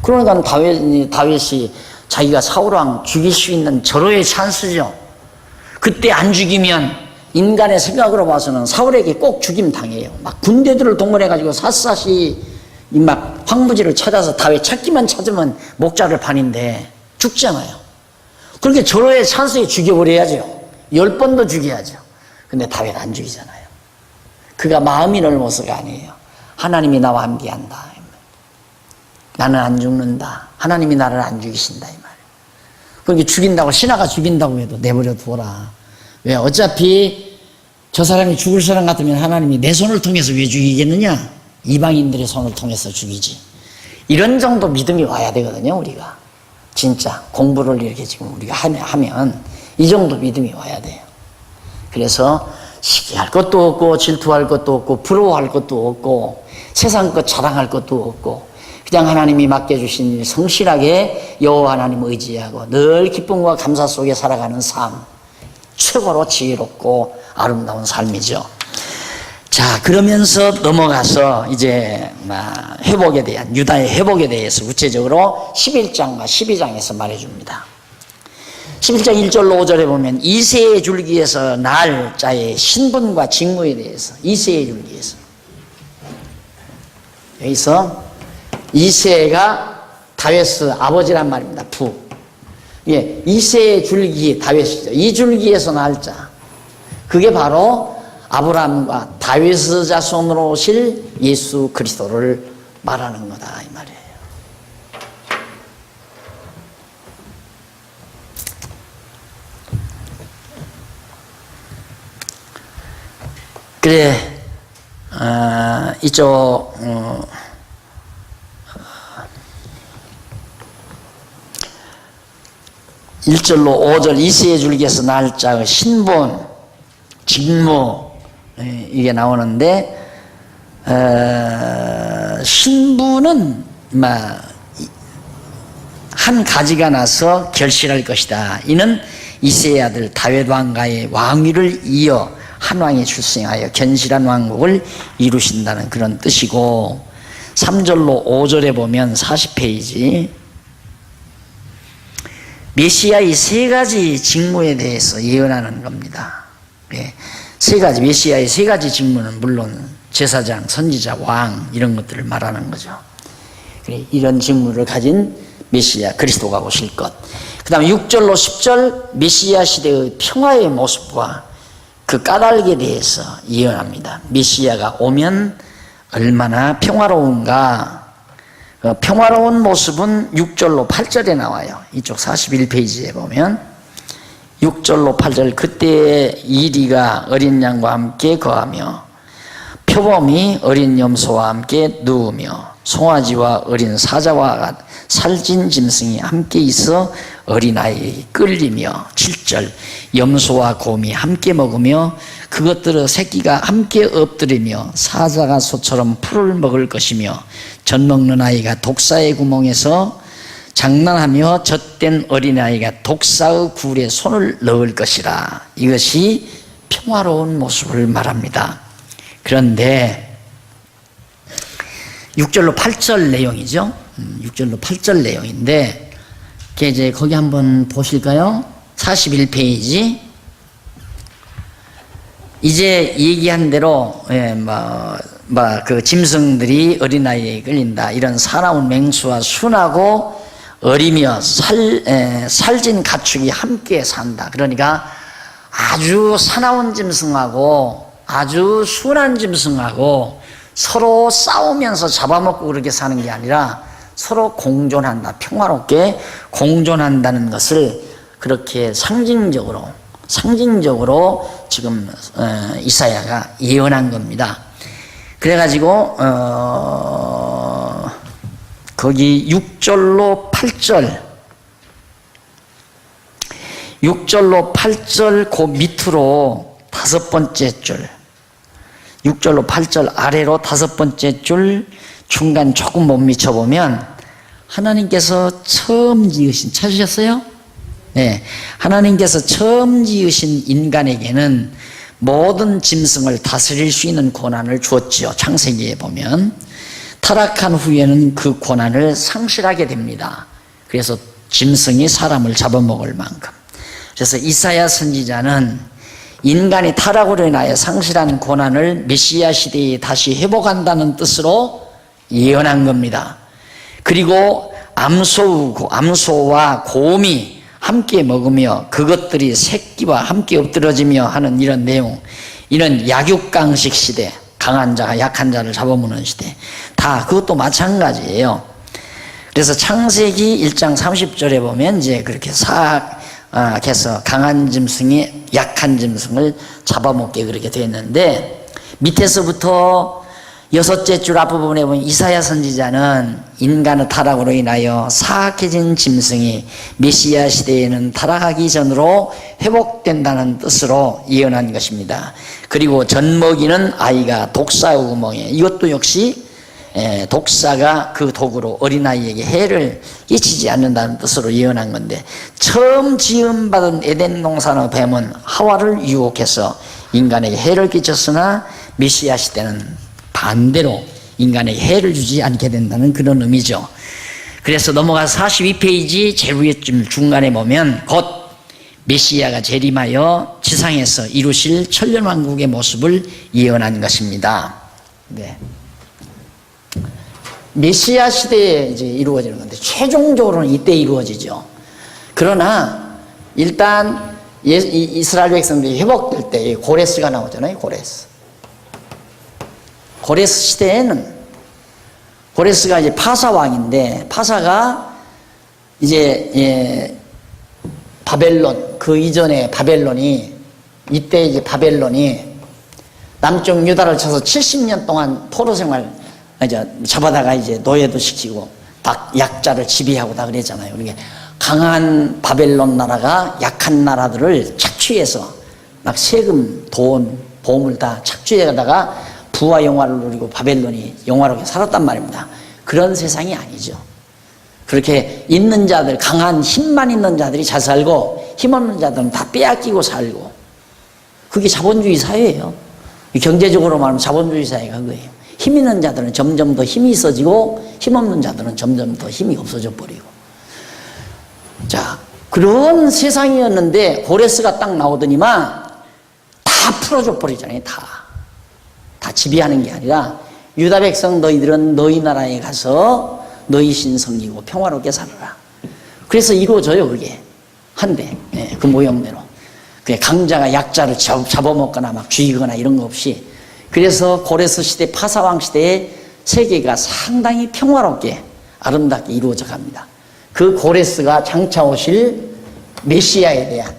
그러니까 다윗이 자기가 사울왕 죽일 수 있는 절호의 찬스죠. 그때 안 죽이면 인간의 생각으로 봐서는 사울에게 꼭 죽임 당해요. 막 군대들을 동원해가지고 샅샅이 막 황무지를 찾아서 다윗 찾기만 찾으면 목자를 판인데 죽잖아요. 그렇게 절호의 찬스에 죽여버려야죠. 10번도 죽여야죠. 근데 다윗 안 죽이잖아요. 그가 마음이 넓어서가 아니에요. 하나님이 나와 함께 한다. 나는 안 죽는다. 하나님이 나를 안 죽이신다. 이 말이에요. 그렇게 죽인다고, 신하가 죽인다고 해도 내버려 두어라. 왜? 어차피 저 사람이 죽을 사람 같으면 하나님이 내 손을 통해서 왜 죽이겠느냐? 이방인들의 손을 통해서 죽이지. 이런 정도 믿음이 와야 되거든요, 우리가. 진짜 공부를 이렇게 지금 우리가 하면 이 정도 믿음이 와야 돼요. 그래서 시기할 것도 없고 질투할 것도 없고 부러워할 것도 없고 세상 것 자랑할 것도 없고 그냥 하나님이 맡겨주신 일 성실하게 여호와 하나님을 의지하고 늘 기쁨과 감사 속에 살아가는 삶, 최고로 지혜롭고 아름다운 삶이죠. 자, 그러면서 넘어가서 이제 회복에 대한, 유다의 회복에 대해서 구체적으로 11장과 12장에서 말해줍니다. 11장 1절로 5절에 보면 이새의 줄기에서 날 자의 신분과 직무에 대해서, 이새의 줄기에서, 여기서 이새가 다윗의 아버지란 말입니다. 부. 예, 이새의 줄기 다윗이죠. 이 줄기에서 날 자, 그게 바로 아브라함과 다윗의 자손으로 오실 예수 그리스도를 말하는 거다 이 말이에요. 그래, 이쪽 1절로 5절 이새의 줄기에서 날 자의 신분, 직무, 이게 나오는데, 신분은 한 가지가 나서 결실할 것이다. 이는 이새의 아들 다윗 왕가의 왕위를 이어 한 왕이 출생하여 견실한 왕국을 이루신다는 그런 뜻이고, 3절로 5절에 보면 40페이지 메시아의 세 가지 직무에 대해서 예언하는 겁니다. 네. 세 가지, 메시아의 세 가지 직무는 물론 제사장, 선지자, 왕 이런 것들을 말하는 거죠. 이런 직무를 가진 메시아 그리스도가 오실 것. 그 다음에 6절로 10절 메시아 시대의 평화의 모습과 그 까닭에 대해서 예언합니다. 메시아가 오면 얼마나 평화로운가. 평화로운 모습은 6절로 8절에 나와요. 이쪽 41페이지에 보면 6절로 8절 그때 이리가 어린 양과 함께 거하며 표범이 어린 염소와 함께 누우며 송아지와 어린 사자와 살찐 짐승이 함께 있어 어린아이 끌리며 7절 염소와 곰이 함께 먹으며 그것들의 새끼가 함께 엎드리며 사자가 소처럼 풀을 먹을 것이며 젖 먹는 아이가 독사의 구멍에서 장난하며 젖된 어린아이가 독사의 굴에 손을 넣을 것이라. 이것이 평화로운 모습을 말합니다. 그런데 6절로 8절 내용이죠. 6절로 8절 내용인데, 이제 거기 한번 보실까요? 41페이지. 이제 얘기한 대로, 그 짐승들이 어린아이에 끌린다. 이런 사나운 맹수와 순하고 어리며 살진 가축이 함께 산다. 그러니까 아주 사나운 짐승하고 아주 순한 짐승하고 서로 싸우면서 잡아먹고 그렇게 사는 게 아니라 서로 공존한다. 평화롭게 공존한다는 것을 그렇게 상징적으로 지금 이사야가 예언한 겁니다. 그래가지고 거기 6절로 8절 그 밑으로 5번째 줄, 6절로 8절 아래로 5번째 줄 중간 조금 못 미쳐보면 하나님께서 처음 지으신, 찾으셨어요? 네, 하나님께서 처음 지으신 인간에게는 모든 짐승을 다스릴 수 있는 권한을 주었지요. 창세기에 보면 타락한 후에는 그 권한을 상실하게 됩니다. 그래서 짐승이 사람을 잡아먹을 만큼. 그래서 이사야 선지자는 인간이 타락으로 인하여 상실한 권한을 메시아 시대에 다시 회복한다는 뜻으로 예언한 겁니다. 그리고 암소와 곰이 함께 먹으며 그것들이 새끼와 함께 엎드러지며 하는 이런 내용, 이런 약육강식 시대, 강한 자가 약한 자를 잡아먹는 시대, 다 그것도 마찬가지예요. 그래서 창세기 1장 30절에 보면 이제 그렇게 사악해서 강한 짐승이 약한 짐승을 잡아먹게 그렇게 되었는데, 밑에서부터 6째 줄 앞부분에 보면 이사야 선지자는 인간의 타락으로 인하여 사악해진 짐승이 메시아 시대에는 타락하기 전으로 회복된다는 뜻으로 예언한 것입니다. 그리고 젖먹이는 아이가 독사의 구멍에, 이것도 역시 독사가 그 독으로 어린아이에게 해를 끼치지 않는다는 뜻으로 예언한 건데, 처음 지음받은 에덴 동산의 뱀은 하와를 유혹해서 인간에게 해를 끼쳤으나 메시아 시대는 반대로 인간에게 해를 주지 않게 된다는 그런 의미죠. 그래서 넘어가서 42페이지 제일 위에 중간에 보면 곧 메시아가 재림하여 지상에서 이루실 천년왕국의 모습을 예언한 것입니다. 네. 메시아 시대에 이제 이루어지는 건데 최종적으로는 이때 이루어지죠. 그러나 일단 이스라엘 백성들이 회복될 때 고레스가 나오잖아요. 고레스 시대에는, 고레스가 이제 파사 왕인데, 파사가 이제 바벨론, 그 이전에 바벨론이, 이때 이제 바벨론이 남쪽 유다를 쳐서 70년 동안 포로 생활 이제 잡아다가 이제 노예도 시키고 딱 약자를 지배하고 다 그랬잖아요. 그러니까 강한 바벨론 나라가 약한 나라들을 착취해서 막 세금, 돈, 보험을 다 착취해다가 부와 영화를 누리고 바벨론이 영화롭게 살았단 말입니다. 그런 세상이 아니죠. 그렇게 있는 자들, 강한 힘만 있는 자들이 잘 살고 힘없는 자들은 다 빼앗기고 살고, 그게 자본주의 사회예요. 경제적으로 말하면 자본주의 사회가 그거예요. 힘 있는 자들은 점점 더 힘이 있어지고 힘없는 자들은 점점 더 힘이 없어져 버리고. 자, 그런 세상이었는데 고레스가 딱 나오더니만 다 풀어줘 버리잖아요. 다 지배하는 게 아니라 유다 백성 너희들은 너희 나라에 가서 너희 신성이고 평화롭게 살아라. 그래서 이루어져요. 그게 한데 그 모형대로. 강자가 약자를 잡아먹거나 막 죽이거나 이런 거 없이. 그래서 고레스 시대, 파사왕 시대에 세계가 상당히 평화롭게 아름답게 이루어져 갑니다. 그 고레스가 장차 오실 메시아에 대한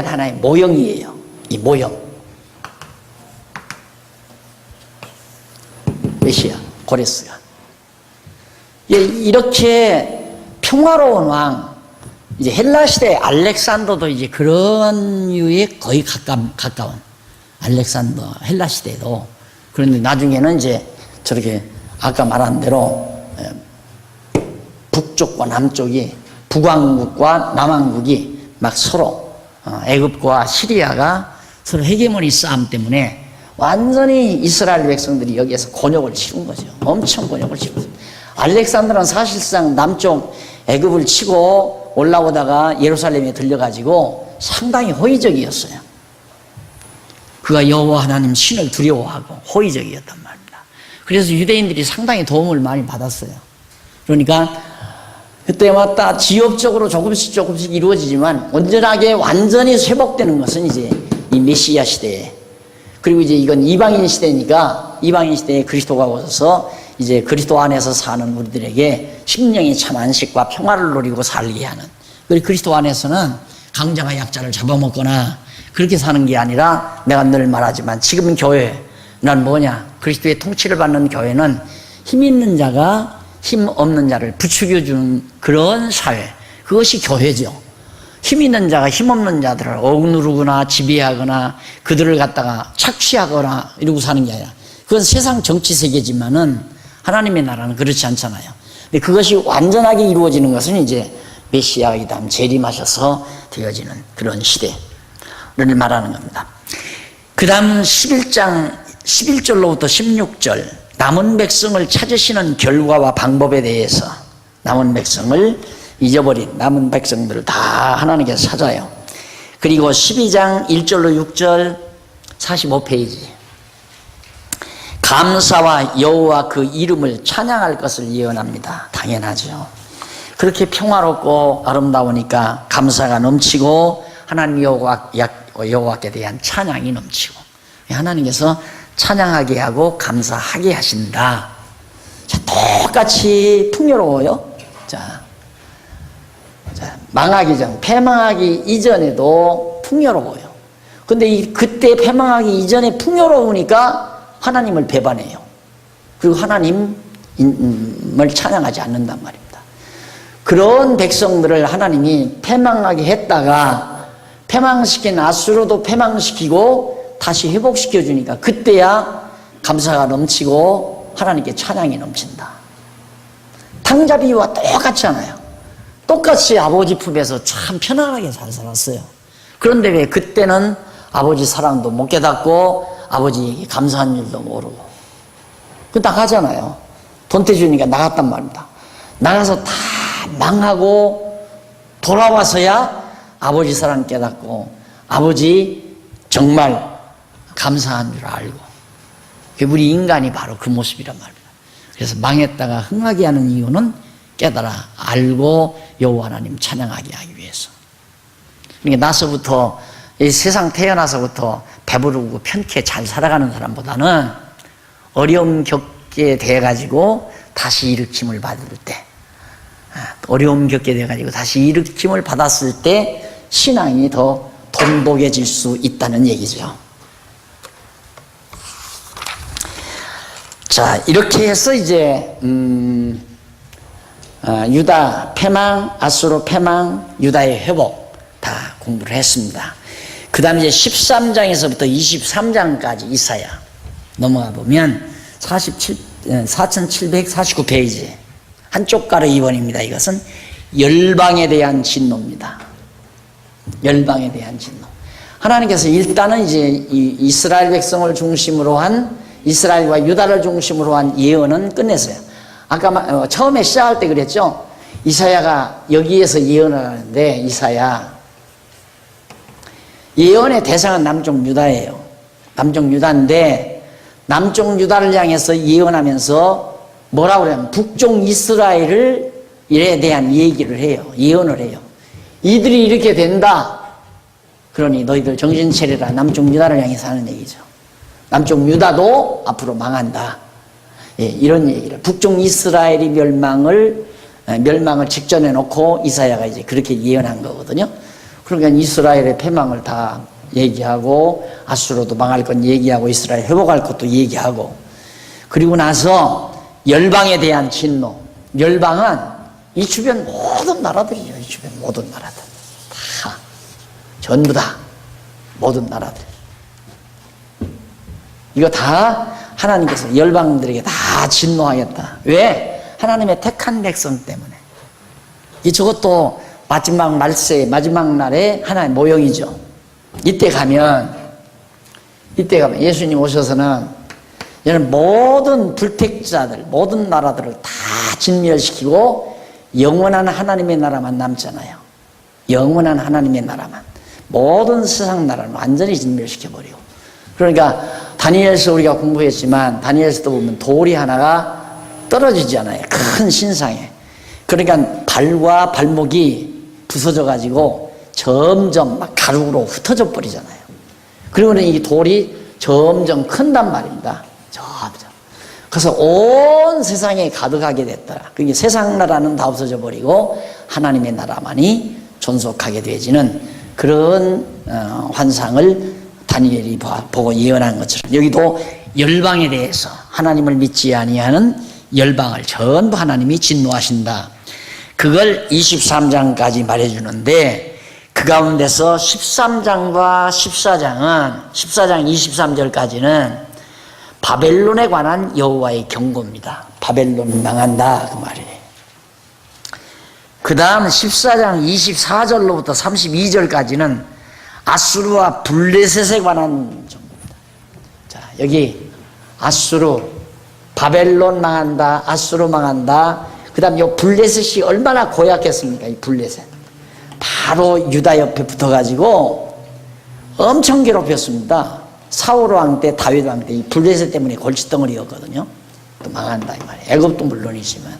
하나의 모형이에요. 이 모형. 메시아, 고레스가. 이렇게 평화로운 왕, 이제 헬라 시대 알렉산더도 이제 그런 류에 거의 가까운 알렉산더, 헬라 시대도. 그런데 나중에는 이제 저렇게 아까 말한 대로 북쪽과 남쪽이, 북왕국과 남왕국이 막 서로 애굽과 시리아가 서로 헤게모니 싸움 때문에 완전히 이스라엘 백성들이 여기에서 곤욕을 치른 거죠. 엄청 곤욕을 치고. 알렉산더는 사실상 남쪽 애굽을 치고 올라오다가 예루살렘에 들려가지고 상당히 호의적이었어요. 그가 여호와 하나님 신을 두려워하고 호의적이었단 말입니다. 그래서 유대인들이 상당히 도움을 많이 받았어요. 그러니까 그때마다 지역적으로 조금씩 이루어지지만 온전하게 완전히 회복되는 것은 이제 이 메시아 시대에, 그리고 이제 이건 이방인 시대니까 이방인 시대에 그리스도가 오셔서 이제 그리스도 안에서 사는 우리들에게 심령이 참 안식과 평화를 누리고 살게 하는, 그리고 그리스도 안에서는 강자가 약자를 잡아먹거나 그렇게 사는 게 아니라, 내가 늘 말하지만 지금 교회는 뭐냐, 그리스도의 통치를 받는 교회는 힘 있는 자가 힘 없는 자를 부추겨주는 그런 사회, 그것이 교회죠. 힘 있는 자가 힘 없는 자들을 억누르거나 지배하거나 그들을 갖다가 착취하거나 이러고 사는 게 아니라, 그건 세상 정치 세계지만은 하나님의 나라는 그렇지 않잖아요. 근데 그것이 완전하게 이루어지는 것은 이제 메시아가 이 다음 재림하셔서 되어지는 그런 시대를 말하는 겁니다. 그 다음 11장 11절로부터 16절, 남은 백성을 찾으시는 결과와 방법에 대해서, 남은 백성을 잊어버린 남은 백성들을 다 하나님께서 찾아요. 그리고 12장 1절로 6절 45페이지, 감사와 여호와 그 이름을 찬양할 것을 예언합니다. 당연하죠. 그렇게 평화롭고 아름다우니까 감사가 넘치고 하나님 여호와께 대한 찬양이 넘치고, 하나님께서 찬양하게 하고 감사하게 하신다. 자, 똑같이 풍요로워요. 자, 망하기 전, 패망하기 이전에도 풍요로워요. 근데 그때 패망하기 이전에 풍요로우니까 하나님을 배반해요. 그리고 하나님을 찬양하지 않는단 말입니다. 그런 백성들을 하나님이 패망하게 했다가 패망시킨 아수르도 패망시키고 다시 회복시켜 주니까 그때야 감사가 넘치고 하나님께 찬양이 넘친다. 탕자비유와 똑같잖아요. 똑같이 아버지 품에서 참 편안하게 잘 살았어요. 그런데 왜 그때는 아버지 사랑도 못 깨닫고 아버지에게 감사한 일도 모르고, 그 나가잖아요. 돈 떼주니까 나갔단 말입니다. 나가서 다 망하고 돌아와서야 아버지 사랑 깨닫고 아버지 정말 감사한 줄 알고, 우리 인간이 바로 그 모습이란 말입니다. 그래서 망했다가 흥하게 하는 이유는 깨달아 알고 여호와 하나님 찬양하게 하기 위해서. 그러니까 나서부터, 이 세상 태어나서부터 배부르고 편쾌 잘 살아가는 사람보다는 어려움 겪게 돼가지고 다시 일으킴을 받을 때, 어려움 겪게 돼가지고 다시 일으킴을 받았을 때 신앙이 더 돈복해질 수 있다는 얘기죠. 자, 이렇게 해서 이제 유다 패망, 아수르 패망, 유다의 회복 다 공부를 했습니다. 그 다음에 이제 13장에서부터 23장까지 이사야 넘어가 보면 4749페이지 한쪽 가로 2번입니다. 이것은 열방에 대한 진노입니다. 열방에 대한 진노. 하나님께서 일단은 이제 이스라엘 백성을 중심으로 한, 이스라엘과 유다를 중심으로 한 예언은 끝냈어요. 아까 처음에 시작할 때 그랬죠. 이사야가 여기에서 예언을 하는데, 이사야 예언의 대상은 남쪽 유다예요. 남쪽 유다인데 남쪽 유다를 향해서 예언하면서 뭐라고 그러냐면 북쪽 이스라엘에 대한 얘기를 해요. 예언을 해요. 이들이 이렇게 된다. 그러니 너희들 정신 차려라. 남쪽 유다를 향해서 하는 얘기죠. 남쪽 유다도 앞으로 망한다. 예, 이런 얘기를. 북쪽 이스라엘이 멸망을 직전에 놓고 이사야가 이제 그렇게 예언한 거거든요. 그러니까 이스라엘의 패망을 다 얘기하고 아수르도 망할 건 얘기하고 이스라엘 회복할 것도 얘기하고, 그리고 나서 열방에 대한 진노. 열방은 이 주변 모든 나라들이죠. 이 주변 모든 나라들 다, 전부 다 모든 나라들. 이거 다 하나님께서 열방들에게 다 진노하겠다. 왜? 하나님의 택한 백성 때문에. 저것도 마지막 말세, 마지막 날에 하나의 모형이죠. 이때 가면 이때 가면 예수님 오셔서는 얘는 모든 불택자들, 모든 나라들을 다 진멸시키고 영원한 하나님의 나라만 남잖아요. 영원한 하나님의 나라만. 모든 세상 나라는 완전히 진멸시켜버리고. 그러니까 다니엘서 우리가 공부했지만 다니엘서도 보면 돌이 하나가 떨어지잖아요. 큰 신상에. 그러니까 발과 발목이 부서져 가지고 점점 막 가루로 흩어져 버리잖아요. 그리고 이 돌이 점점 큰단 말입니다. 점점. 그래서 온 세상에 가득하게 됐더라. 그게 세상 나라는 다 없어져 버리고 하나님의 나라만이 존속하게 되어지는 그런 환상을 다니엘이 보고 예언한 것처럼 여기도 열방에 대해서 하나님을 믿지 아니하는 열방을 전부 하나님이 진노하신다. 그걸 23장까지 말해주는데 그 가운데서 13장과 14장은 14장 23절까지는 바벨론에 관한 여호와의 경고입니다. 바벨론 망한다 그 말이에요. 그 다음 14장 24절로부터 32절까지는 아수르와 블레셋에 관한 정보입니다. 자, 여기 아수르, 바벨론 망한다, 아수르 망한다. 그 다음 요 블레셋이 얼마나 고약했습니까? 이 블레셋. 바로 유다 옆에 붙어가지고 엄청 괴롭혔습니다. 사울 왕 때, 다윗 왕 때 이 블레셋 때문에 골칫덩어리였거든요. 또 망한다 이 말이에요. 애굽도 물론이지만.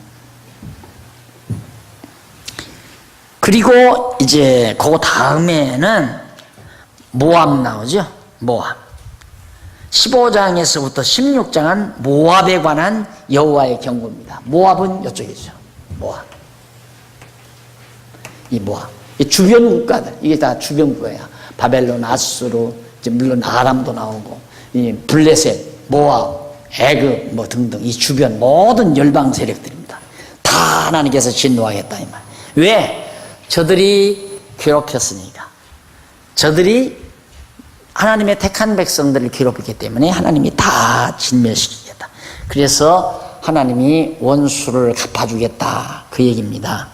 그리고 이제 그 다음에는 모압 나오죠. 모압. 15장에서부터 16장은 모압에 관한 여호와의 경고입니다. 모압은 이쪽이죠. 모압. 이 모압. 이 주변 국가들. 이게 다 주변 국가야. 바벨론, 아수르, 이제 물론 아람도 나오고, 이 블레셋, 모압, 애굽 뭐 등등 이 주변 모든 열방 세력들입니다. 다 하나님께서 진노하겠다 이 말. 왜? 저들이 괴롭혔으니까. 저들이 하나님의 택한 백성들을 괴롭혔기 때문에 하나님이 다 진멸시키겠다. 그래서 하나님이 원수를 갚아주겠다 그 얘기입니다.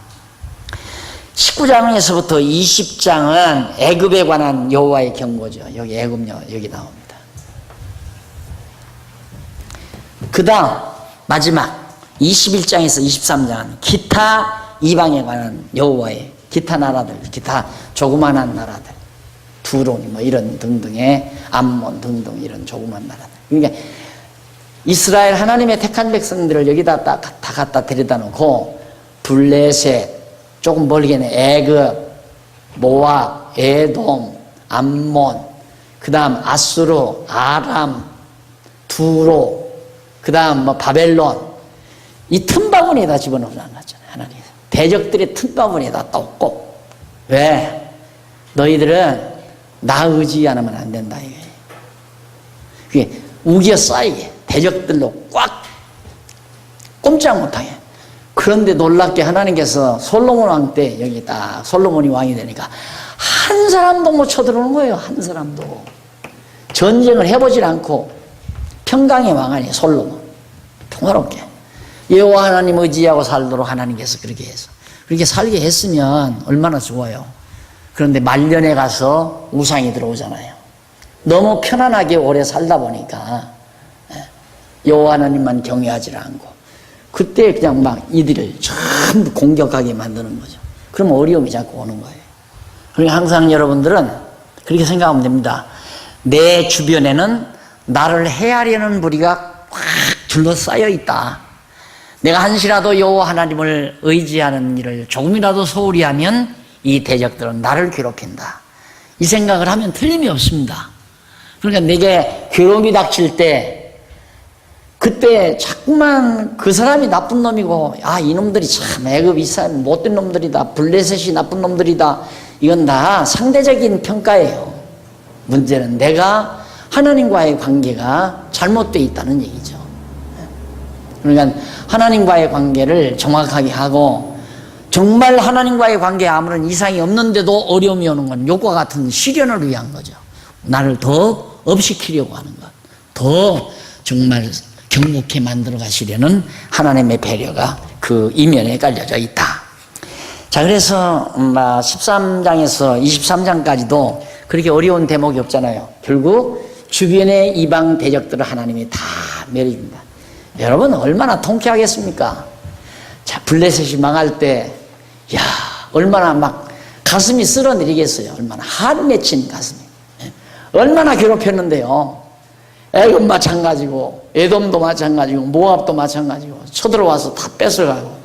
19장에서부터 20장은 애굽에 관한 여호와의 경고죠. 여기 애굽 여기 나옵니다. 그 다음 마지막 21장에서 23장은 기타 이방에 관한 여호와의 기타 나라들, 기타 조그만한 나라들, 두로니 뭐 이런 등등의 암몬 등등 이런 조그만 나라들. 그러니까 이스라엘 하나님의 택한 백성들을 여기다 다 갖다 데려다 놓고 블레셋, 조금 멀게는 애굽, 모압, 에돔, 암몬, 그 다음 아수르, 아람, 두로, 그 다음 뭐 바벨론 이 틈바구니에다 집어넣으라는 거잖아요. 하나님 대적들의 틈바구니에다 떴고 왜? 너희들은 나 의지 안 하면 안 된다 이게. 그게 우겨 쌓이게 대적들로 꽉 꼼짝 못하게. 그런데 놀랍게 하나님께서 솔로몬 왕 때 여기 딱 솔로몬이 왕이 되니까 한 사람도 못 쳐들어오는 거예요. 한 사람도. 전쟁을 해보질 않고 평강의 왕 아니에요. 솔로몬. 평화롭게. 여호와 하나님 의지하고 살도록 하나님께서 그렇게 해서. 그렇게 살게 했으면 얼마나 좋아요. 그런데 말년에 가서 우상이 들어오잖아요. 너무 편안하게 오래 살다 보니까 여호와 하나님만 경외하지 않고 그때 그냥 막 이들을 전부 공격하게 만드는 거죠. 그럼 어려움이 자꾸 오는 거예요. 그러니까 항상 여러분들은 그렇게 생각하면 됩니다. 내 주변에는 나를 해하려는 무리가 꽉 둘러싸여 있다. 내가 한시라도 여호와 하나님을 의지하는 일을 조금이라도 소홀히 하면 이 대적들은 나를 괴롭힌다. 이 생각을 하면 틀림이 없습니다. 그러니까 내게 괴로움이 닥칠 때 그때 자꾸만 그 사람이 나쁜 놈이고 이놈들이 참 애굽 이스라엘 못된 놈들이다. 블레셋이 나쁜 놈들이다. 이건 다 상대적인 평가예요. 문제는 내가 하나님과의 관계가 잘못되어 있다는 얘기죠. 그러니까 하나님과의 관계를 정확하게 하고 정말 하나님과의 관계에 아무런 이상이 없는데도 어려움이 오는 건 욕과 같은 시련을 위한 거죠. 나를 더 업시키려고 하는 것. 더 정말 경목해 만들어 가시려는 하나님의 배려가 그 이면에 깔려져 있다. 자, 그래서 13장에서 23장까지도 그렇게 어려운 대목이 없잖아요. 결국 주변의 이방 대적들을 하나님이 다 멸해줍니다. 여러분 얼마나 통쾌하겠습니까? 자, 블레셋이 망할 때, 야, 얼마나 막 가슴이 쓸어내리겠어요. 얼마나 한맺힌 가슴이. 얼마나 괴롭혔는데요. 애굽 마찬가지고, 에돔도 마찬가지고, 모압도 마찬가지고, 쳐들어와서 다 뺏어가고,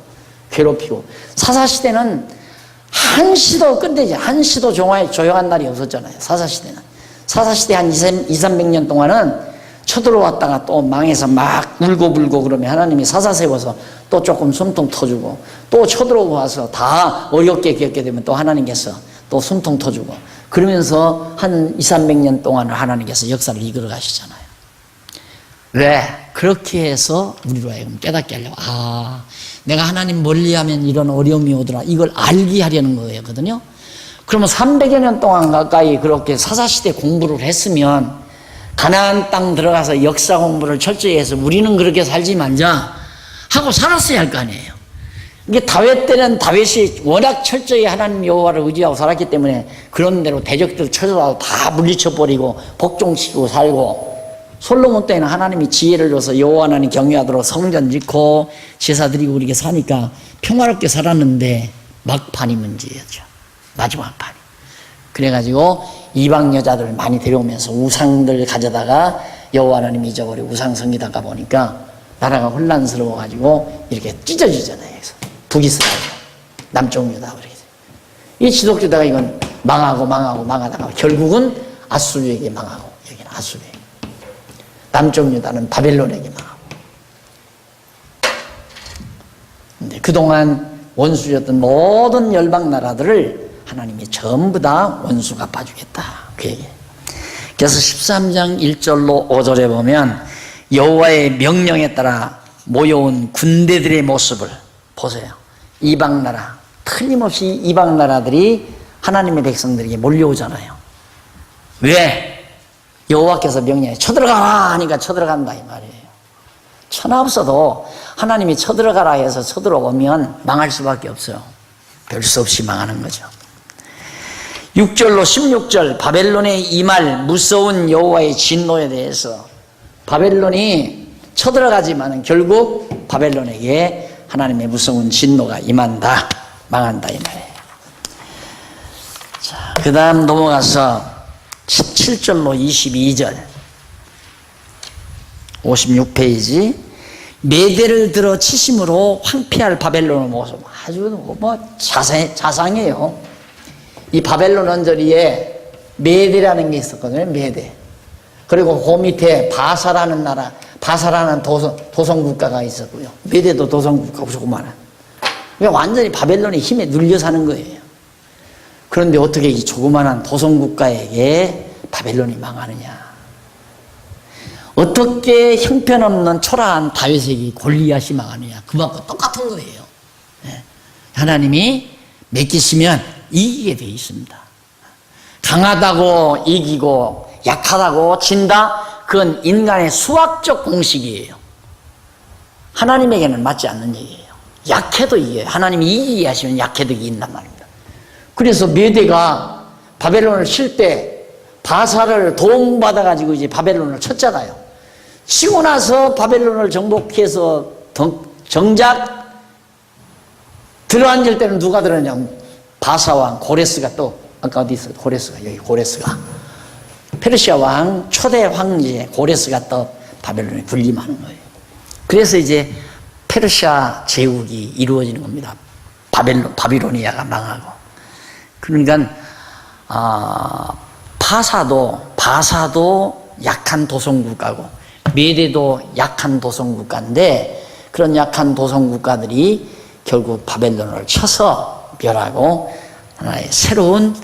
괴롭히고. 사사시대는 한시도 끝내지, 한시도 조용한 날이 없었잖아요. 사사시대는. 사사시대 한 200~300년 동안은 쳐들어왔다가 또 망해서 막 울고불고 그러면 하나님이 사사 세워서 또 조금 숨통 터주고, 또 쳐들어와서 다 어렵게 겪게 되면 또 하나님께서 또 숨통 터주고, 그러면서 한 200~300년 동안을 하나님께서 역사를 이끌어 가시잖아요. 왜? 그렇게 해서 우리로 하여금 깨닫게 하려고. 아, 내가 하나님 멀리하면 이런 어려움이 오더라, 이걸 알게 하려는 거거든요. 그러면 300여 년 동안 가까이 그렇게 사사시대 공부를 했으면 가나안 땅 들어가서 역사 공부를 철저히 해서 우리는 그렇게 살지 말자 하고 살았어야 할 거 아니에요. 이게 다윗 때는 다윗이 워낙 철저히 하나님 여호와를 의지하고 살았기 때문에 그런 대로 대적들 쳐들어와서 다 물리쳐버리고 복종시키고 살고, 솔로몬 때는 하나님이 지혜를 줘서 여호와 하나님 경외하도록 성전 짓고 제사 드리고 이렇게 사니까 평화롭게 살았는데 막판이 문제였죠. 마지막 판이. 그래가지고 이방 여자들 많이 데려오면서 우상들 가져다가 여호와 하나님 잊어버리고 우상 섬기다가 보니까 나라가 혼란스러워가지고 이렇게 찢어지잖아요. 그래서 북이스라엘, 남쪽 유다 그렇게. 이 지독주다가 이건 망하다가 결국은 아수르에게 망하고, 여기는 아수르에게. 남쪽 유다는 바벨론에게 망하고. 근데 그동안 원수였던 모든 열방 나라들을 하나님이 전부 다 원수 갚아주겠다, 그 얘기예요. 그래서 13장 1절로 5절에 보면 여호와의 명령에 따라 모여온 군대들의 모습을 보세요. 이방 나라, 틀림없이 이방 나라들이 하나님의 백성들에게 몰려오잖아요. 왜? 여호와께서 명령해 쳐들어가라 하니까 쳐들어간다 이 말이에요. 천하 없어도 하나님이 쳐들어가라 해서 쳐들어오면 망할 수밖에 없어요. 별 수 없이 망하는 거죠. 6절로 16절 바벨론에 임할 무서운 여호와의 진노에 대해서, 바벨론이 쳐들어가지만 결국 바벨론에게 하나님의 무서운 진노가 임한다, 망한다 이 말이에요. 자, 그 다음 넘어가서 17절로 22절 56페이지. 메대를 들어 치심으로 황폐할 바벨론의 모습, 아주 뭐 자상해요. 이 바벨론 언저리에 메대라는 게 있었거든요. 메대. 그리고 그 밑에 바사라는 나라, 바사라는 도성국가가 있었고요. 메대도 도성국가고 조그마한. 완전히 바벨론의 힘에 눌려 사는 거예요. 그런데 어떻게 이 조그마한 도성국가에게 바벨론이 망하느냐? 어떻게 형편없는 초라한 다윗에게 골리앗이 망하느냐? 그만큼 똑같은 거예요. 하나님이 맡기시면 이기게 되어 있습니다. 강하다고 이기고 약하다고 진다, 그건 인간의 수학적 공식이에요. 하나님에게는 맞지 않는 얘기예요. 약해도 이겨요. 하나님이 이기게 하시면 약해도 이긴단 말입니다. 그래서 메대가 바벨론을 칠 때 바사를 도움받아가지고 이제 바벨론을 쳤잖아요. 치고 나서 바벨론을 정복해서 정작 들어앉을 때는 누가 들었냐면 바사왕 고레스가, 또 아까 어디 있어요? 고레스가, 여기 고레스가, 페르시아 왕 초대 황제 고레스가 또 바벨론에 군림하는 거예요. 그래서 이제 페르시아 제국이 이루어지는 겁니다. 바비로니아가 망하고. 그러니까 바사도 약한 도성국가고 메대도 약한 도성국가인데, 그런 약한 도성국가들이 결국 바벨론을 쳐서 멸하고 하나의 새로운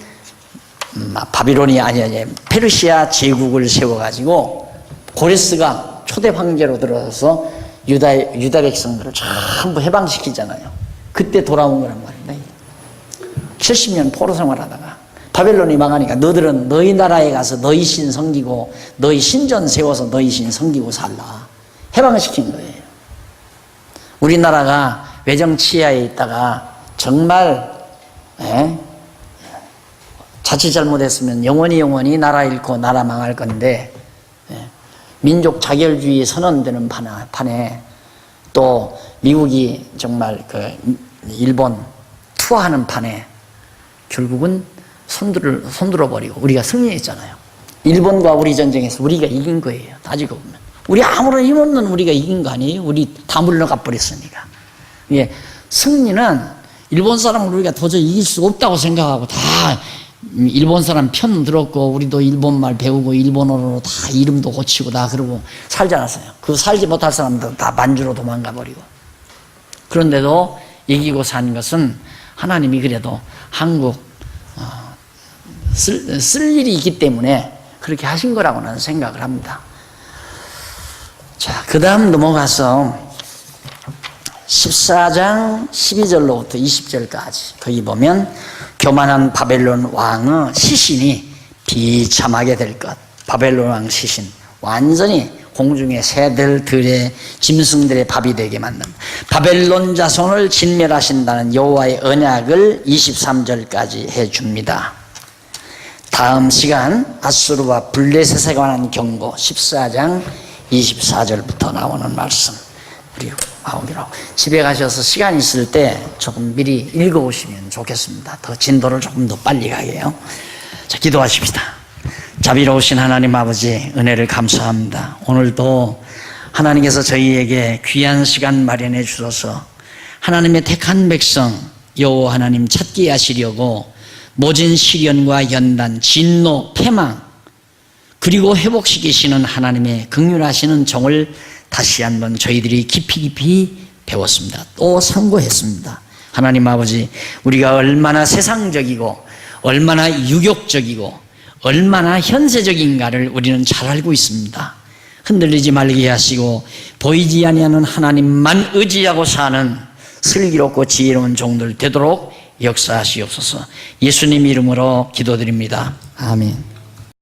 바비로니아 아니 페르시아 제국을 세워가지고 고레스가 초대 황제로 들어서서 유다 백성들을 전부 해방시키잖아요. 그때 돌아온 거란 말입니다. 70년 포로 생활하다가 바벨론이 망하니까 너희들은 너희 나라에 가서 너희 신 섬기고 너희 신전 세워서 너희 신 섬기고 살라, 해방시킨 거예요. 우리나라가 외정치하에 있다가 정말 자칫 잘못했으면 영원히 나라 잃고 나라 망할 건데, 민족 자결주의 선언되는 판에 또 미국이 정말 그 일본 투하하는 판에 결국은 손들어 버리고 우리가 승리했잖아요. 일본과 우리 전쟁에서 우리가 이긴 거예요. 따지고 보면 우리 아무런 힘없는 우리가 이긴 거 아니에요? 우리 다 물러가 버렸으니까. 예, 승리는 일본 사람을 우리가 도저히 이길 수 없다고 생각하고 다 일본 사람 편 들었고 우리도 일본말 배우고 일본어로 다 이름도 고치고 다 그러고 살지 않았어요. 그 살지 못할 사람들 다 만주로 도망가 버리고. 그런데도 이기고 산 것은 하나님이 그래도 한국 쓸 일이 있기 때문에 그렇게 하신 거라고 나는 생각을 합니다. 자, 그 다음 넘어가서 14장 12절로부터 20절까지 거기 보면 교만한 바벨론 왕의 시신이 비참하게 될 것. 바벨론 왕 시신 완전히 공중의 새들, 들의 짐승들의 밥이 되게 만든 바벨론 자손을 진멸하신다는 여호와의 언약을 23절까지 해줍니다. 다음 시간 아수르와 블레셋에 관한 경고 14장 24절부터 나오는 말씀 우리 나오기로 하고 집에 가셔서 시간 있을 때 조금 미리 읽어오시면 좋겠습니다. 더 진도를 조금 더 빨리 가게요. 자, 기도하십시다. 자비로우신 하나님 아버지 은혜를 감사합니다. 오늘도 하나님께서 저희에게 귀한 시간 마련해 주셔서 하나님의 택한 백성 여호와 하나님 찾게 하시려고 모진 시련과 연단, 진노, 패망 그리고 회복시키시는 하나님의 긍휼하시는 정을 다시 한번 저희들이 깊이 배웠습니다. 또 상고했습니다. 하나님 아버지 우리가 얼마나 세상적이고 얼마나 유격적이고 얼마나 현세적인가를 우리는 잘 알고 있습니다. 흔들리지 말게 하시고 보이지 아니하는 하나님만 의지하고 사는 슬기롭고 지혜로운 종들 되도록 역사하시옵소서. 예수님 이름으로 기도드립니다. 아멘.